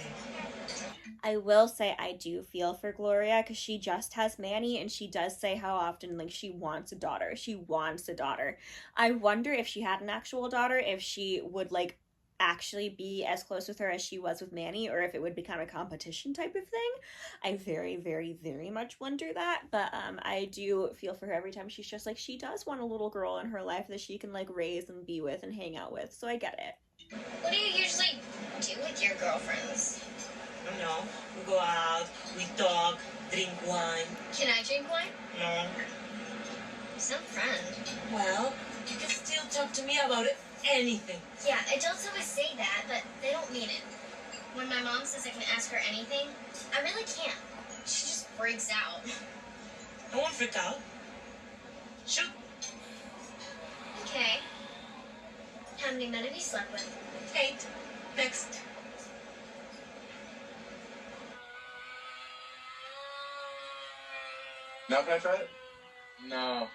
I will say I do feel for Gloria because she just has Manny, and she does say how often, like, she wants a daughter. She wants a daughter. I wonder if she had an actual daughter, if she would, like, actually be as close with her as she was with Manny, or if it would become a competition type of thing. I very, very, very much wonder that, but I do feel for her every time. She's just like, she does want a little girl in her life that she can, like, raise and be with and hang out with, so I get it. What do you usually do with your girlfriends? I don't know. We go out, we talk, drink wine. Can I drink wine? No. Some friend. Well, you can still talk to me about anything. Yeah, adults always say that, but they don't mean it. When my mom says I can ask her anything, I really can't. She just freaks out. I won't freak out. Shoot. Okay. How many men have you slept with? 8. Next. Now can I try it? No.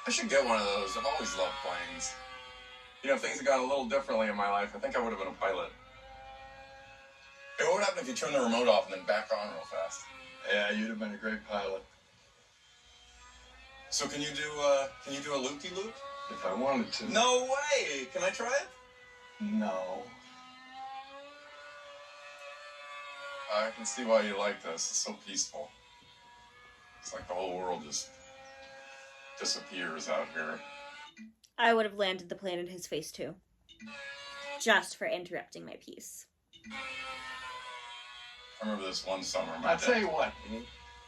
I should get one of those. I've always loved planes. You know, if things had gone a little differently in my life, I think I would have been a pilot. Hey, what would happen if you turned the remote off and then back on real fast? Yeah, you'd have been a great pilot. So can you do a loop-de-loop? If I wanted to. No way! Can I try it? No. I can see why you like this. It's so peaceful. It's like the whole world just disappears out here. I would have landed the plane in his face too. Just for interrupting my piece. I remember this one summer. I'll tell you what.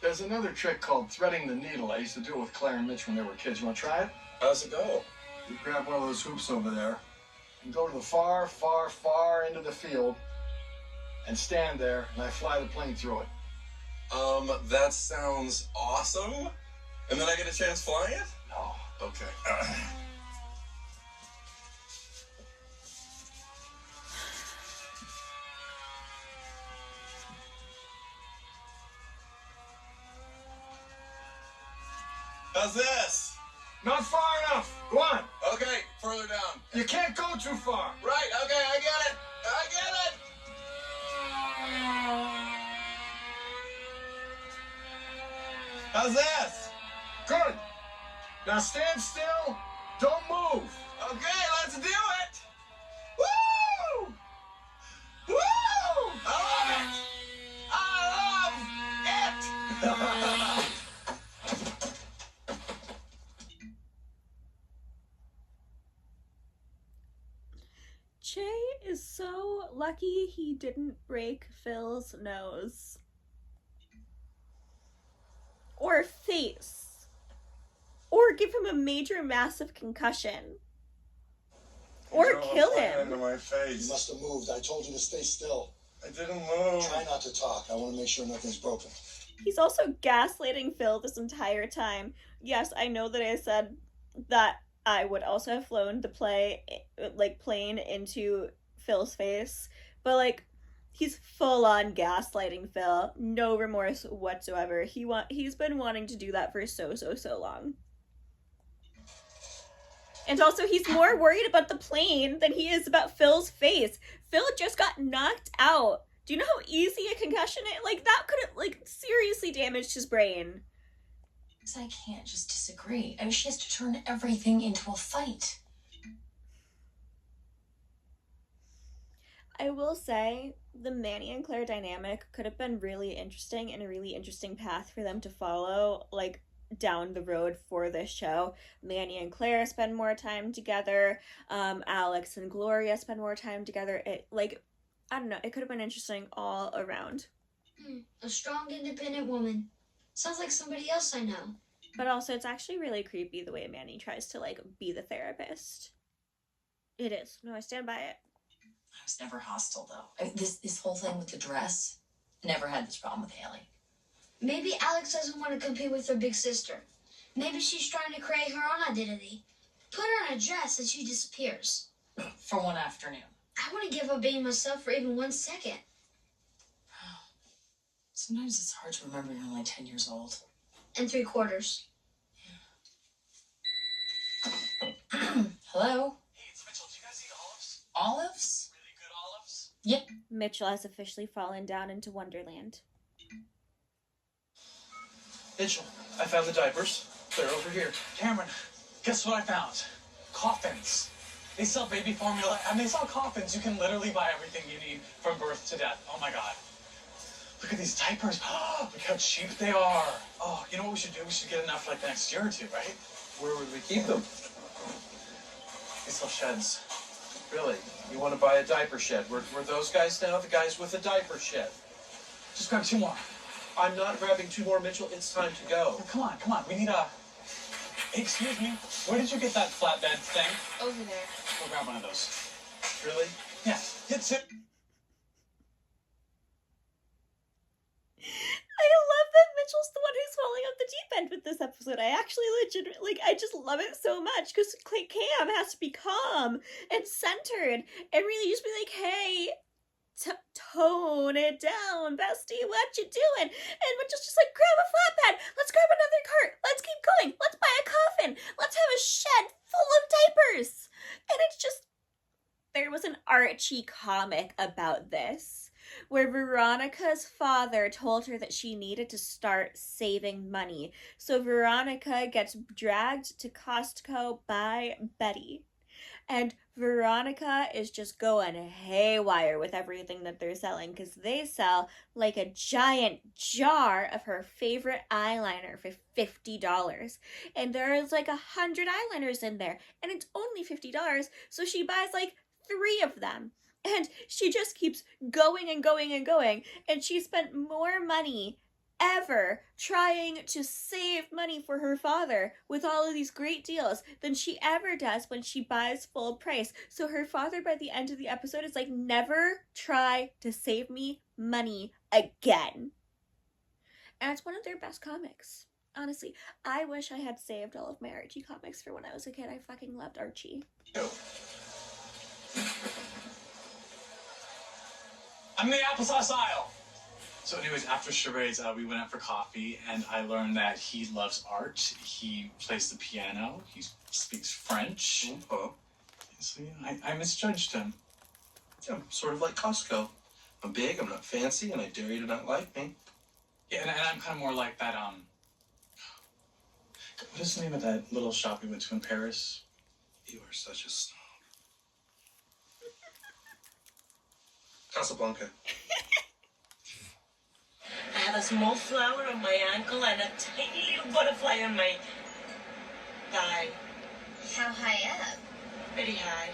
There's another trick called threading the needle. I used to do it with Claire and Mitch when they were kids. You want to try it? How's it go? You grab one of those hoops over there and go to the far, far, far end of the field and stand there, and I fly the plane through it. That sounds awesome. And then I get a chance flying it? No. Okay. How's this? Not far enough. Go on. Okay, further down. You can't go too far. Right, okay, I get it. I get it. How's this? Good. Now stand still. Don't move. Okay, let's do it. Woo! Woo! I love it. I love it. Che is so lucky he didn't break Phil's nose. Or face. Or give him a major massive concussion. Or kill him. Into my face. You must have moved. I told you to stay still. I didn't move. Try not to talk. I want to make sure nothing's broken. He's also gaslighting Phil this entire time. Yes, I know that I said that I would also have flown the plane into Phil's face, but he's full on gaslighting Phil. No remorse whatsoever. He's been wanting to do that for so long. And also, he's more worried about the plane than he is about Phil's face. Phil just got knocked out. Do you know how easy a concussion is? That could have, seriously damaged his brain. Because I can't just disagree. I mean, she has to turn everything into a fight. I will say, the Manny and Claire dynamic could have been really interesting and a really interesting path for them to follow, down the road for this show. Manny and Claire spend more time together. Alex and Gloria spend more time together. I don't know. It could have been interesting all around. A strong, independent woman. Sounds like somebody else I know. But also, it's actually really creepy the way Manny tries to, be the therapist. It is. No, I stand by it. I was never hostile, though. This whole thing with the dress, never had this problem with Haley. Maybe Alex doesn't want to compete with her big sister. Maybe she's trying to create her own identity. Put her in a dress and she disappears. For one afternoon. I want to give up being myself for even 1 second. Sometimes it's hard to remember you're only 10 years old. And 3/4. Hello? Hey, it's Mitchell. Do you guys eat olives? Olives? Really good olives? Yep. Mitchell has officially fallen down into Wonderland. Mitchell, I found the diapers. They're over here. Cameron, guess what I found? Coffins. They sell baby formula and they sell coffins. You can literally buy everything you need from birth to death. Oh my God. Look at these diapers. Look how cheap they are. Oh, you know what we should do? We should get enough for the next year or two, right? Where would we keep them? They sell sheds. Really? You want to buy a diaper shed? We're those guys now, the guys with a diaper shed. Just grab 2 more. I'm not grabbing 2 more, Mitchell. It's time to go. Oh, come on. We need a... Excuse me. Where did you get that flatbed thing? Over there. Go grab one of those. Really? Yeah. It's it. I love that Mitchell's the one who's falling off the deep end with this episode. I actually legitimately, I just love it so much because Cam has to be calm and centered and really just be like, hey, tone it down, bestie, what you doing? And Mitchell's just like, grab a flatbed, let's grab another cart, let's keep going, let's buy a coffin, let's have a shed full of diapers. And it's just, there was an Archie comic about this, where Veronica's father told her that she needed to start saving money. So Veronica gets dragged to Costco by Betty. And Veronica is just going haywire with everything that they're selling because they sell like a giant jar of her favorite eyeliner for $50. And there's like 100 eyeliners in there, and it's only $50, so she buys like 3 of them. And she just keeps going and going and going, and she spent more money ever trying to save money for her father with all of these great deals than she ever does when she buys full price. So her father by the end of the episode is like, never try to save me money again. And it's one of their best comics. Honestly, I wish I had saved all of my Archie comics for when I was a kid. I fucking loved Archie. I'm in the applesauce aisle. So anyways, after charades, we went out for coffee, and I learned that he loves art. He plays the piano. He speaks French. Oh. So yeah, I misjudged him. Yeah, I'm sort of like Costco. I'm big, I'm not fancy, and I dare you to not like me. Yeah, and I'm kind of more like that, what is the name of that little shop we went to in Paris? You are such a snob. Casablanca. I have a small flower on my ankle and a tiny little butterfly on my thigh. How high up? Pretty high.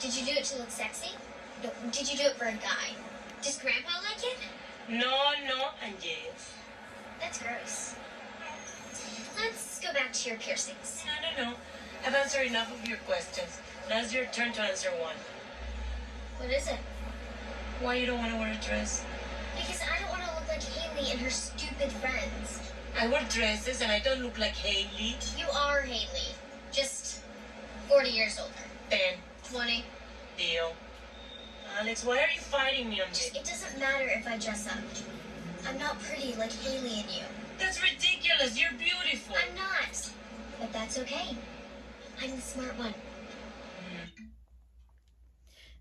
Did you do it to look sexy? No, did you do it for a guy? Does Grandpa like it? No, and yes. That's gross. Let's go back to your piercings. No. I've answered enough of your questions. Now it's your turn to answer one. What is it? Why you don't want to wear a dress? Because I don't want to look like Haley and her stupid friends. I wear dresses and I don't look like Haley. You are Haley. Just 40 years older. 10. 20. Deal. Alex, why are you fighting me on this? It doesn't matter if I dress up. I'm not pretty like Haley and you. That's ridiculous. You're beautiful. I'm not. But that's okay. I'm the smart one.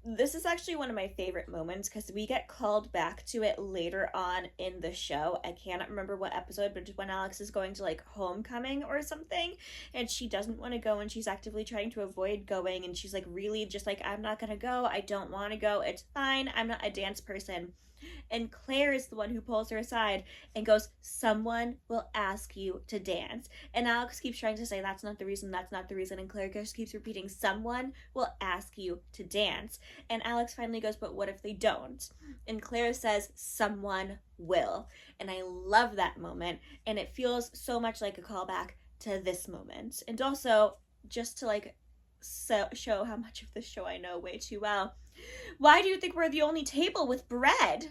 This is actually one of my favorite moments because we get called back to it later on in the show. I cannot remember what episode, but when Alex is going to like homecoming or something, and she doesn't want to go, and she's actively trying to avoid going, and she's like really just like, I'm not gonna go, I don't want to go, it's fine, I'm not a dance person. And Claire is the one who pulls her aside and goes, someone will ask you to dance. And Alex keeps trying to say, that's not the reason, that's not the reason. And Claire just keeps repeating, someone will ask you to dance. And Alex finally goes, but what if they don't? And Claire says, someone will. And I love that moment. And it feels so much like a callback to this moment. And also, just to like show how much of this show I know way too well. Why do you think we're the only table with bread?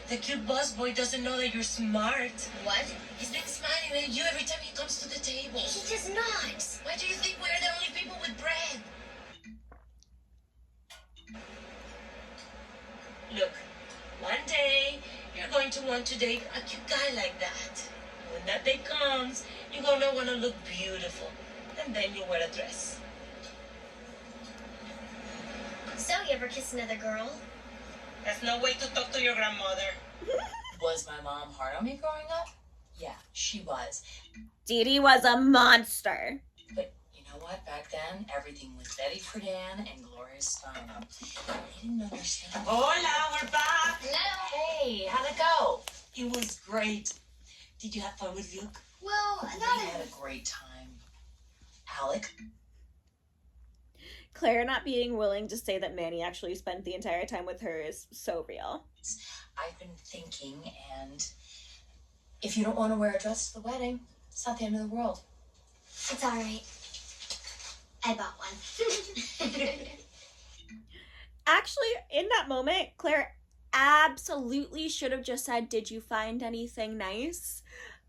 The cute busboy doesn't know that you're smart. What? He's been smiling at you every time he comes to the table. He does not. Why do you think we're the only people with bread? Look, one day you're going to want to date a cute guy like that. When that day comes, you're gonna want to look beautiful. And then you'll wear a dress. So, you ever kiss another girl? That's no way to talk to your grandmother. Was my mom hard on me growing up? Yeah, she was. Dee Dee was a monster. But you know what? Back then, everything was Betty Friedan and Gloria Steinem. They didn't understand. Hola, we're back. Hello. Hey, how'd it go? It was great. Did you have fun with Luke? Well, We had a great time. Alec? Claire not being willing to say that Manny actually spent the entire time with her is so real. I've been thinking, and if you don't want to wear a dress to the wedding, it's not the end of the world. it's all right. I bought one. Actually, in that moment, Claire absolutely should have just said, did you find anything nice?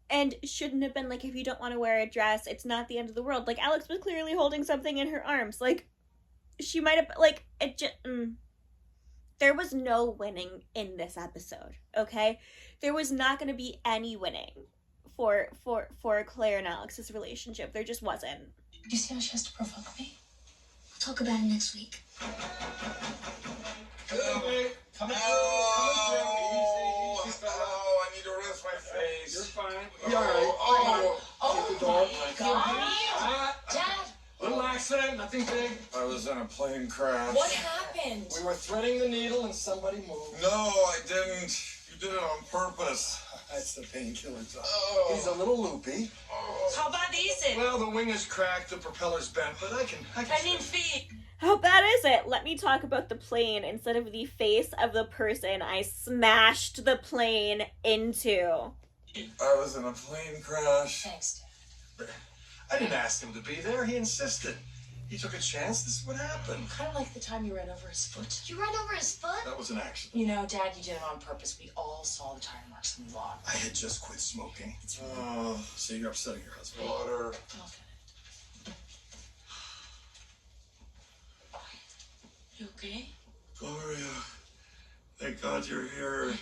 And shouldn't have been like, if you don't want to wear a dress, it's not the end of the world. Like, Alex was clearly holding something in her arms. Like, she might have, like, it just, there was no winning in this episode, okay? There was not going to be any winning for Claire and Alex's relationship. There just wasn't. Do you see how she has to provoke me? We'll talk about it next week. Coming through. I need to rinse my face. You're fine. You're all right. Get the dog. God. Little accident. Nothing big. I was in a plane crash. What happened? We were threading the needle and somebody moved. No, I didn't. You did it on purpose. That's the painkiller job. Oh. He's a little loopy. Oh. How bad is it? Well, the wing is cracked, the propeller's bent, but I can feed. How bad is it? Let me talk about the plane instead of the face of the person I smashed the plane into. I was in a plane crash. Thanks, Dad. I didn't ask him to be there. He insisted. He took a chance. This is what happened. Kind of like the time you ran over his foot. You ran over his foot? That was an accident. You know, Dad, you did it on purpose. We all saw the tire marks on the lawn. I had just quit smoking. Oh, so you're upsetting your husband. Water. You okay? Gloria, thank God you're here.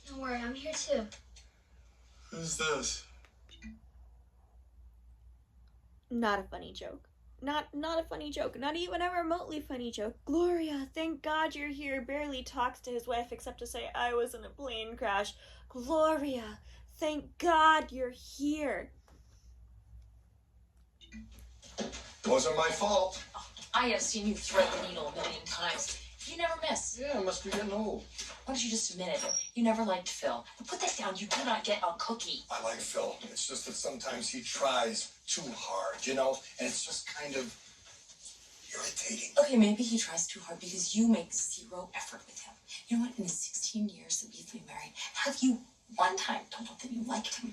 Don't worry, I'm here too. Who's this? Not a funny joke. Not a funny joke. Not even a remotely funny joke. Gloria, thank God you're here. Barely talks to his wife except to say, I was in a plane crash. Gloria, thank God you're here. Wasn't my fault. I have seen you thread the needle a million times. You never miss. Yeah, I must be getting old. Why don't you just admit it? You never liked Phil. And put that down. You do not get a cookie. I like Phil. It's just that sometimes he tries too hard, you know? And it's just kind of irritating. Okay, maybe he tries too hard because you make zero effort with him. You know what? In the 16 years that we've been married, have you one time told him that you liked him?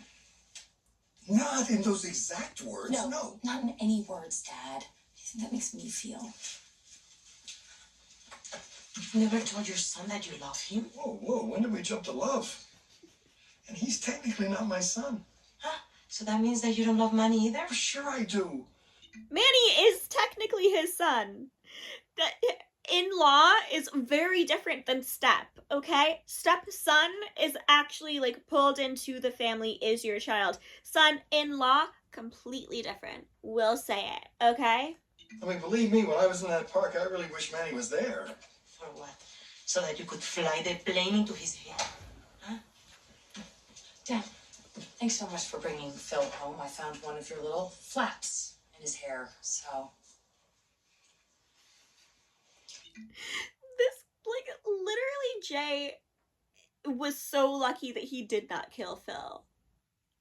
Not in those exact words, no. Not in any words, Dad. What do you think that makes me feel? You've never told your son that you love him? Whoa, when did we jump to love? And he's technically not my son. Huh? So that means that you don't love Manny either? For sure I do. Manny is technically his son. That in-law is very different than step, okay? Stepson is actually like pulled into the family, is your child. Son-in-law, completely different. We'll say it, okay? I mean, believe me, when I was in that park, I really wish Manny was there. For what? So that you could fly the plane into his head? Huh? Dad, thanks so much for bringing Phil home. I found one of your little flaps in his hair, so... This, like, literally Jay was so lucky that he did not kill Phil.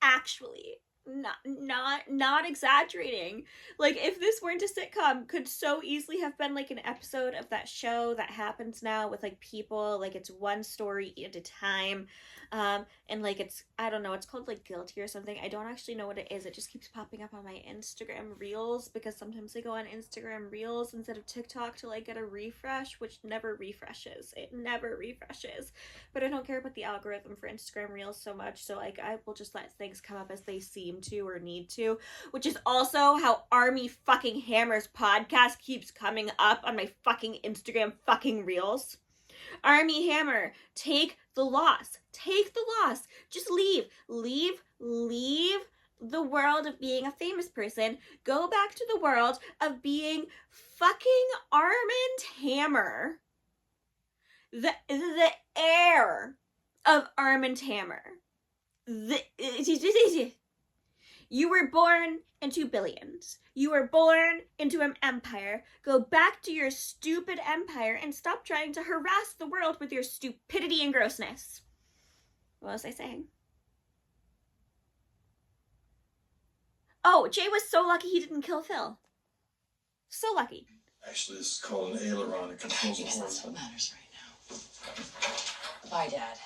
Actually. Not exaggerating. Like, if this weren't a sitcom, could so easily have been like an episode of that show that happens now with like people, like it's one story at a time, and like it's, I don't know, it's called like Guilty or something. I don't actually know what it is. It just keeps popping up on my Instagram Reels because sometimes I go on Instagram Reels instead of TikTok to like get a refresh, which never refreshes. It never refreshes. But I don't care about the algorithm for Instagram Reels so much, so like I will just let things come up as they seem to or need to, which is also how Army fucking Hammer's podcast keeps coming up on my fucking Instagram fucking Reels. Army Hammer, take the loss. Take the loss. Just leave the world of being a famous person. Go back to the world of being fucking Armand Hammer. The heir of Armand Hammer. You were born into billions. You were born into an empire. Go back to your stupid empire and stop trying to harass the world with your stupidity and grossness. What was I saying? Oh, Jay was so lucky he didn't kill Phil. So lucky. Actually, this is called an aileron. It controls the Yes, horse. that's what matters right now. Bye, Dad.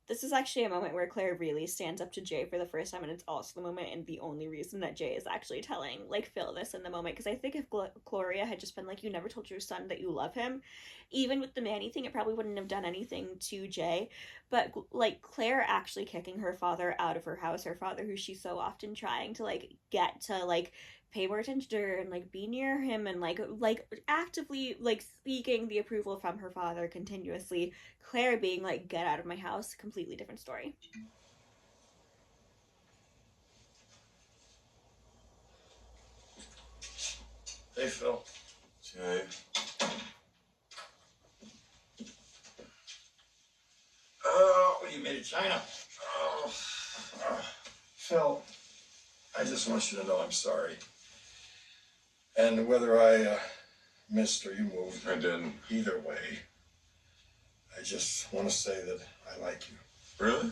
This is actually a moment where Claire really stands up to Jay for the first time, and it's also the moment and the only reason that Jay is actually telling, like, Phil this in the moment, because I think if Gloria had just been like, you never told your son that you love him, even with the Manny thing, it probably wouldn't have done anything to Jay, but, like, Claire actually kicking her father out of her house, her father who she's so often trying to, like, get to, like, pay more attention to her and like be near him and like actively like seeking the approval from her father continuously. Claire being like, get out of my house, completely different story. Hey, Phil. Jay. Oh, you made it China. Oh. Phil, I just want you to know I'm sorry. And whether I missed or you moved, I didn't. Either way, I just want to say that I like you. Really?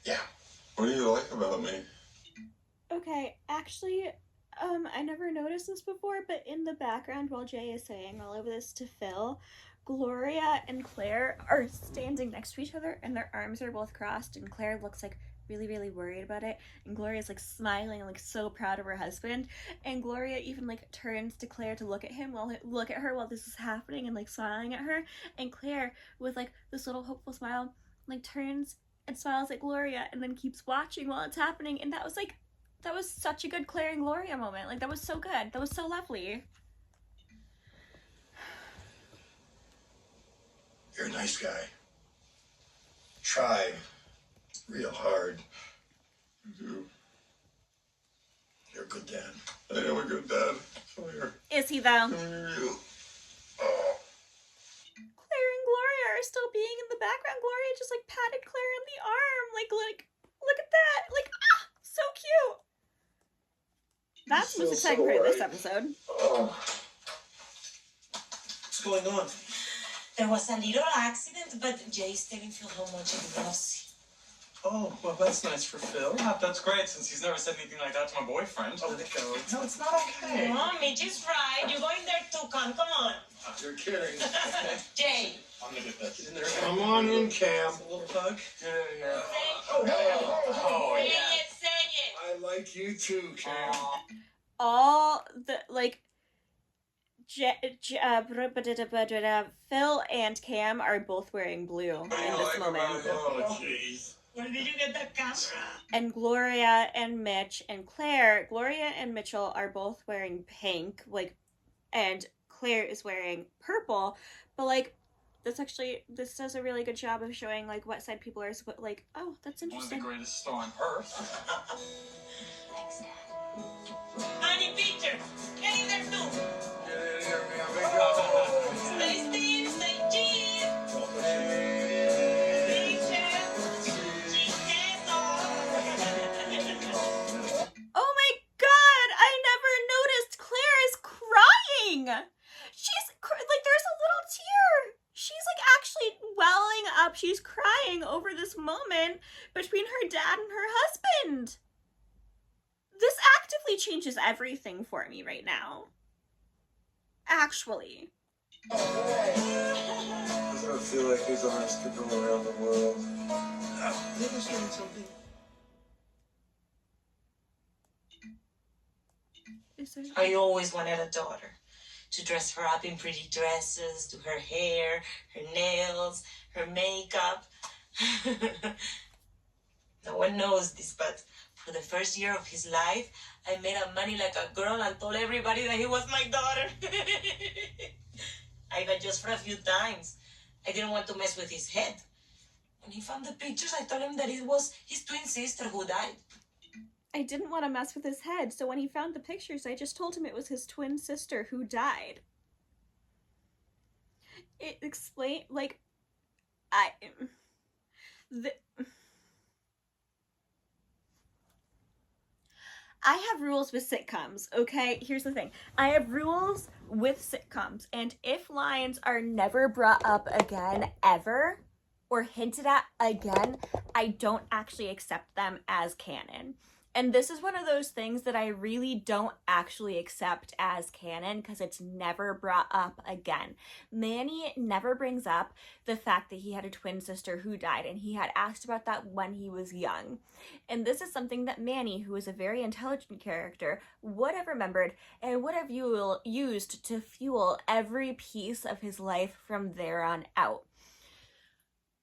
Yeah. What do you like about me? Okay, actually, I never noticed this before, but in the background while Jay is saying all of this to Phil, Gloria and Claire are standing next to each other and their arms are both crossed, and Claire looks like really, really worried about it, and Gloria's like smiling, like so proud of her husband, and Gloria even like turns to Claire to look at her while this is happening and like smiling at her, and Claire with like this little hopeful smile like turns and smiles at Gloria and then keeps watching while it's happening, and that was such a good Claire and Gloria moment. Like, that was so good. That was so lovely. You're a nice guy. Try real hard. You do. You're a good dad. I am a good dad. So here. Is he though? You. Claire and Gloria are still being in the background. Gloria just like patted Claire on the arm. Like look at that. Like, so cute. That's the most exciting part of this episode. What's going on? There was a little accident, but Jay's telling Phil how much he loves Oh, well, that's nice for Phil. That's great, since he's never said anything like that to my boyfriend. Oh, let it go. No, it's not okay. him. Oh, Mitch is right. You're going there too, Come on. You're kidding. Jay. I'm gonna get this. Get in there. Come on in, Cam. A little hug. Yeah. Oh, yeah. Say it. I like you too, Cam. All the like Phil and Cam are both wearing blue in this moment. Oh, jeez. Where did you get that camera? And Gloria and Mitch and Claire, Gloria and Mitchell are both wearing pink, like, and Claire is wearing purple, but like, this does a really good job of showing like what side people are, like, oh, that's interesting. One of the greatest store on earth. Thanks, Dad. Honey, Peter, get in there too. Stay still, stay cheese. Oh my god, I never noticed Claire is crying. Like, there's a little tear. She's like actually welling up. She's crying over this moment between her dad and her husband. This actively changes everything for me right now. Actually. Doesn't it feel like his arms could go around the world? Maybe I started something. Is there... I always wanted a daughter. To dress her up in pretty dresses, do her hair, her nails, her makeup. No one knows this, but for the first year of his life, I made up Manny like a girl and told everybody that he was my daughter. I got just for a few times. I didn't want to mess with his head. When he found the pictures, I told him that it was his twin sister who died. I didn't want to mess with his head, so when he found the pictures, I just told him it was his twin sister who died. It explained, like, I have rules with sitcoms, okay? Here's the thing. I have rules with sitcoms, and if lines are never brought up again, ever, or hinted at again, I don't actually accept them as canon. And this is one of those things that I really don't actually accept as canon because it's never brought up again. Manny never brings up the fact that he had a twin sister who died, and he had asked about that when he was young. And this is something that Manny, who is a very intelligent character, would have remembered and would have used to fuel every piece of his life from there on out.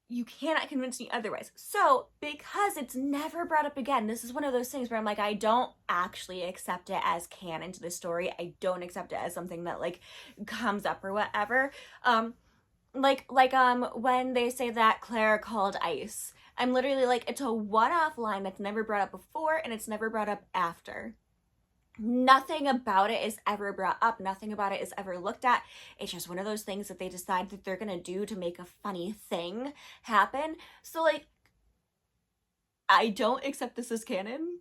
You cannot convince me otherwise. So, because it's never brought up again, this is one of those things where I'm like, I don't actually accept it as canon to the story. I don't accept it as something that, like, comes up or whatever. When they say that Claire called ice, I'm literally like, it's a one-off line that's never brought up before, and it's never brought up after. Nothing about it is ever brought up. Nothing about it is ever looked at. It's just one of those things that they decide that they're gonna do to make a funny thing happen. So, like, I don't accept this as canon.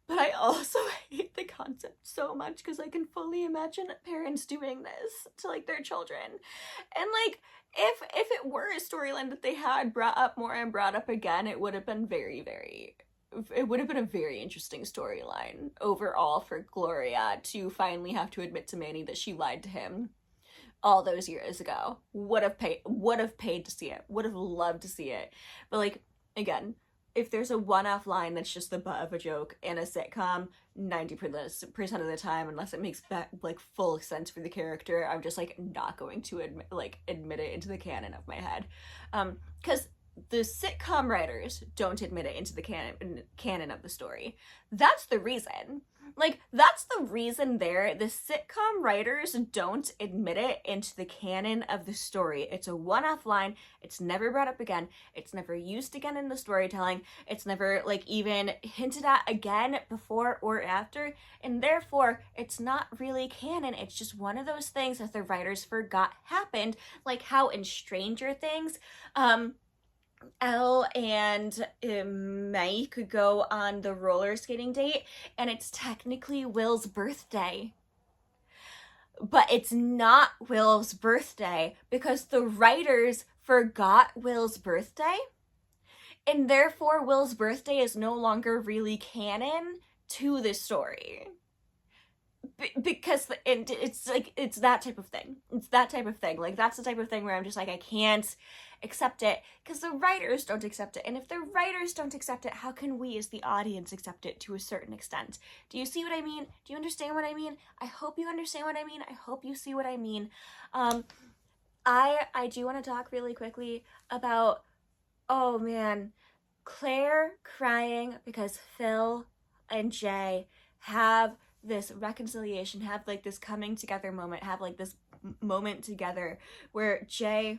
But I also hate the concept so much because I can fully imagine parents doing this to like their children. And like if it were a storyline that they had brought up more and brought up again, it would have been it would have been a very interesting storyline overall for Gloria to finally have to admit to Manny that she lied to him all those years ago. Would have paid to see it. Would have loved to see it. But like, again, if there's a one-off line that's just the butt of a joke in a sitcom, 90% of the time, unless it makes like full sense for the character, I'm just like not going to admit it into the canon of my head. Because the sitcom writers don't admit it into the canon of the story. That's the reason. Like, that's the reason there. The sitcom writers don't admit it into the canon of the story. It's a one-off line. It's never brought up again. It's never used again in the storytelling. It's never, like, even hinted at again before or after. And therefore, it's not really canon. It's just one of those things that the writers forgot happened. Like how in Stranger Things, Elle and May could go on the roller skating date, and it's technically Will's birthday. But it's not Will's birthday because the writers forgot Will's birthday, and therefore Will's birthday is no longer really canon to the story. Because it's like, it's that type of thing. It's that type of thing. Like, that's the type of thing where I'm just like, I can't accept it because the writers don't accept it. And if the writers don't accept it, how can we as the audience accept it to a certain extent? Do you see what I mean? Do you understand what I mean? I hope you understand what I mean. I hope you see what I mean. I do want to talk really quickly about, oh man, Claire crying because Phil and Jay have this reconciliation, have like this coming together moment, have like this moment together where Jay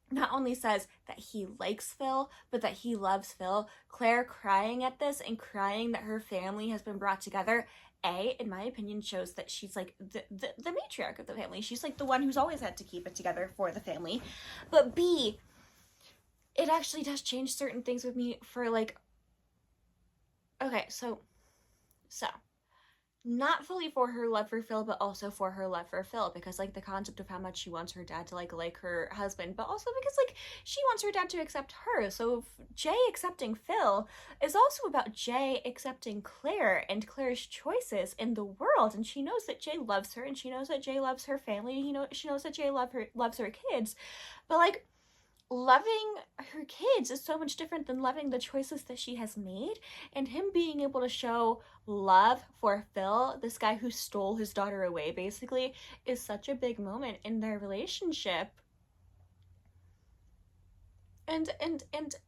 not only says that he likes Phil, but that he loves Phil. Claire crying at this and crying that her family has been brought together, in my opinion, shows that she's like the matriarch of the family. She's like the one who's always had to keep it together for the family. But B, it actually does change certain things with me for like, okay, so not fully for her love for Phil, but also for her love for Phil, because like the concept of how much she wants her dad to like her husband, but also because like she wants her dad to accept her. So Jay accepting Phil is also about Jay accepting Claire and Claire's choices in the world, and she knows that Jay loves her, and she knows that Jay loves her family. She knows that Jay loves her kids, but like, loving her kids is so much different than loving the choices that she has made. And him being able to show love for Phil, this guy who stole his daughter away basically, is such a big moment in their relationship. And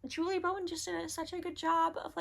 Julie Bowen just did such a good job of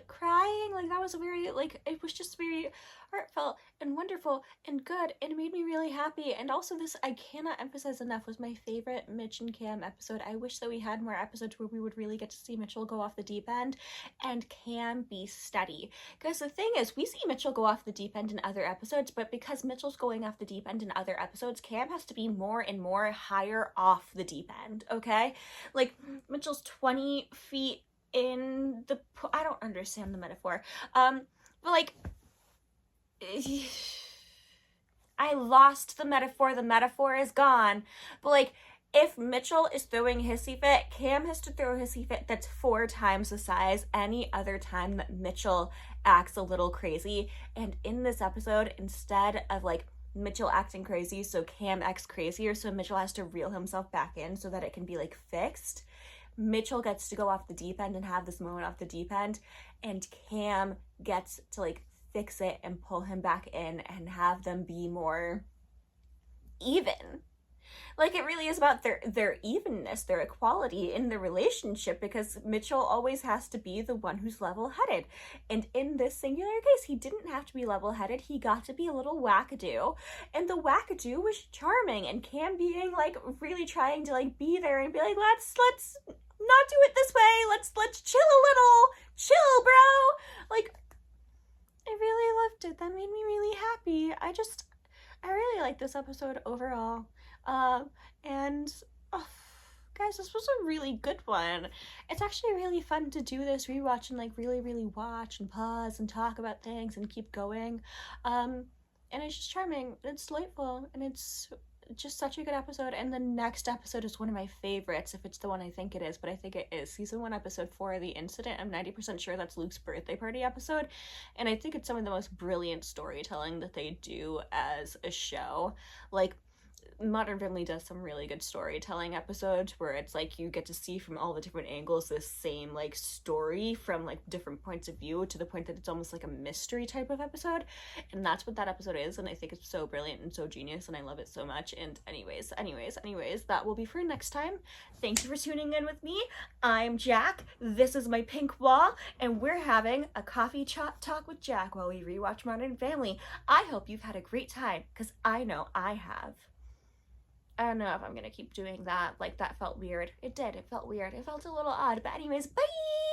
crying. Like, that was very, like, it was just very heartfelt and wonderful and good, and it made me really happy. And also, this, I cannot emphasize enough, was my favorite Mitch and Cam episode. I wish that we had more episodes where we would really get to see Mitchell go off the deep end and Cam be steady. Because the thing is, we see Mitchell go off the deep end in other episodes, but because Mitchell's going off the deep end in other episodes, Cam has to be more and more higher off the deep end, okay? Like, Mitchell's 20 feet in the, I don't understand the metaphor, but like, I lost the metaphor is gone, but like, if Mitchell is throwing a hissy fit, Cam has to throw a hissy fit that's 4 times the size any other time that Mitchell acts a little crazy. And in this episode, instead of like Mitchell acting crazy, so Cam acts crazier, so Mitchell has to reel himself back in so that it can be like fixed. Mitchell gets to go off the deep end and have this moment off the deep end, and Cam gets to like fix it and pull him back in and have them be more even. Like, it really is about their evenness, their equality in the relationship, because Mitchell always has to be the one who's level-headed. And in this singular case, he didn't have to be level-headed. He got to be a little wackadoo. And the wackadoo was charming, and Cam being like really trying to like be there and be like, let's not do it this way. Let's chill a little. Chill, bro. Like, I really loved it. That made me really happy. I really like this episode overall. And Guys, this was a really good one. It's actually really fun to do this rewatch and like really watch and pause and talk about things and keep going. And it's just charming. It's delightful, and it's just such a good episode. And the next episode is one of my favorites, if it's the one I think it is, but I think it is. Season 1, episode 4, The Incident. I'm 90% sure that's Luke's birthday party episode, and I think it's some of the most brilliant storytelling that they do as a show. Like, Modern Family does some really good storytelling episodes where it's like you get to see from all the different angles this same like story from like different points of view, to the point that it's almost like a mystery type of episode, and that's what that episode is. And I think it's so brilliant and so genius, and I love it so much. And anyways, that will be for next time. Thank you for tuning in with me. I'm Jack, this is my pink wall, and we're having a coffee talk with Jack while we rewatch Modern Family. I hope you've had a great time, because I know I have. I don't know if I'm gonna keep doing that. Like, that felt weird. It did. It felt weird. It felt a little odd. But anyways, bye!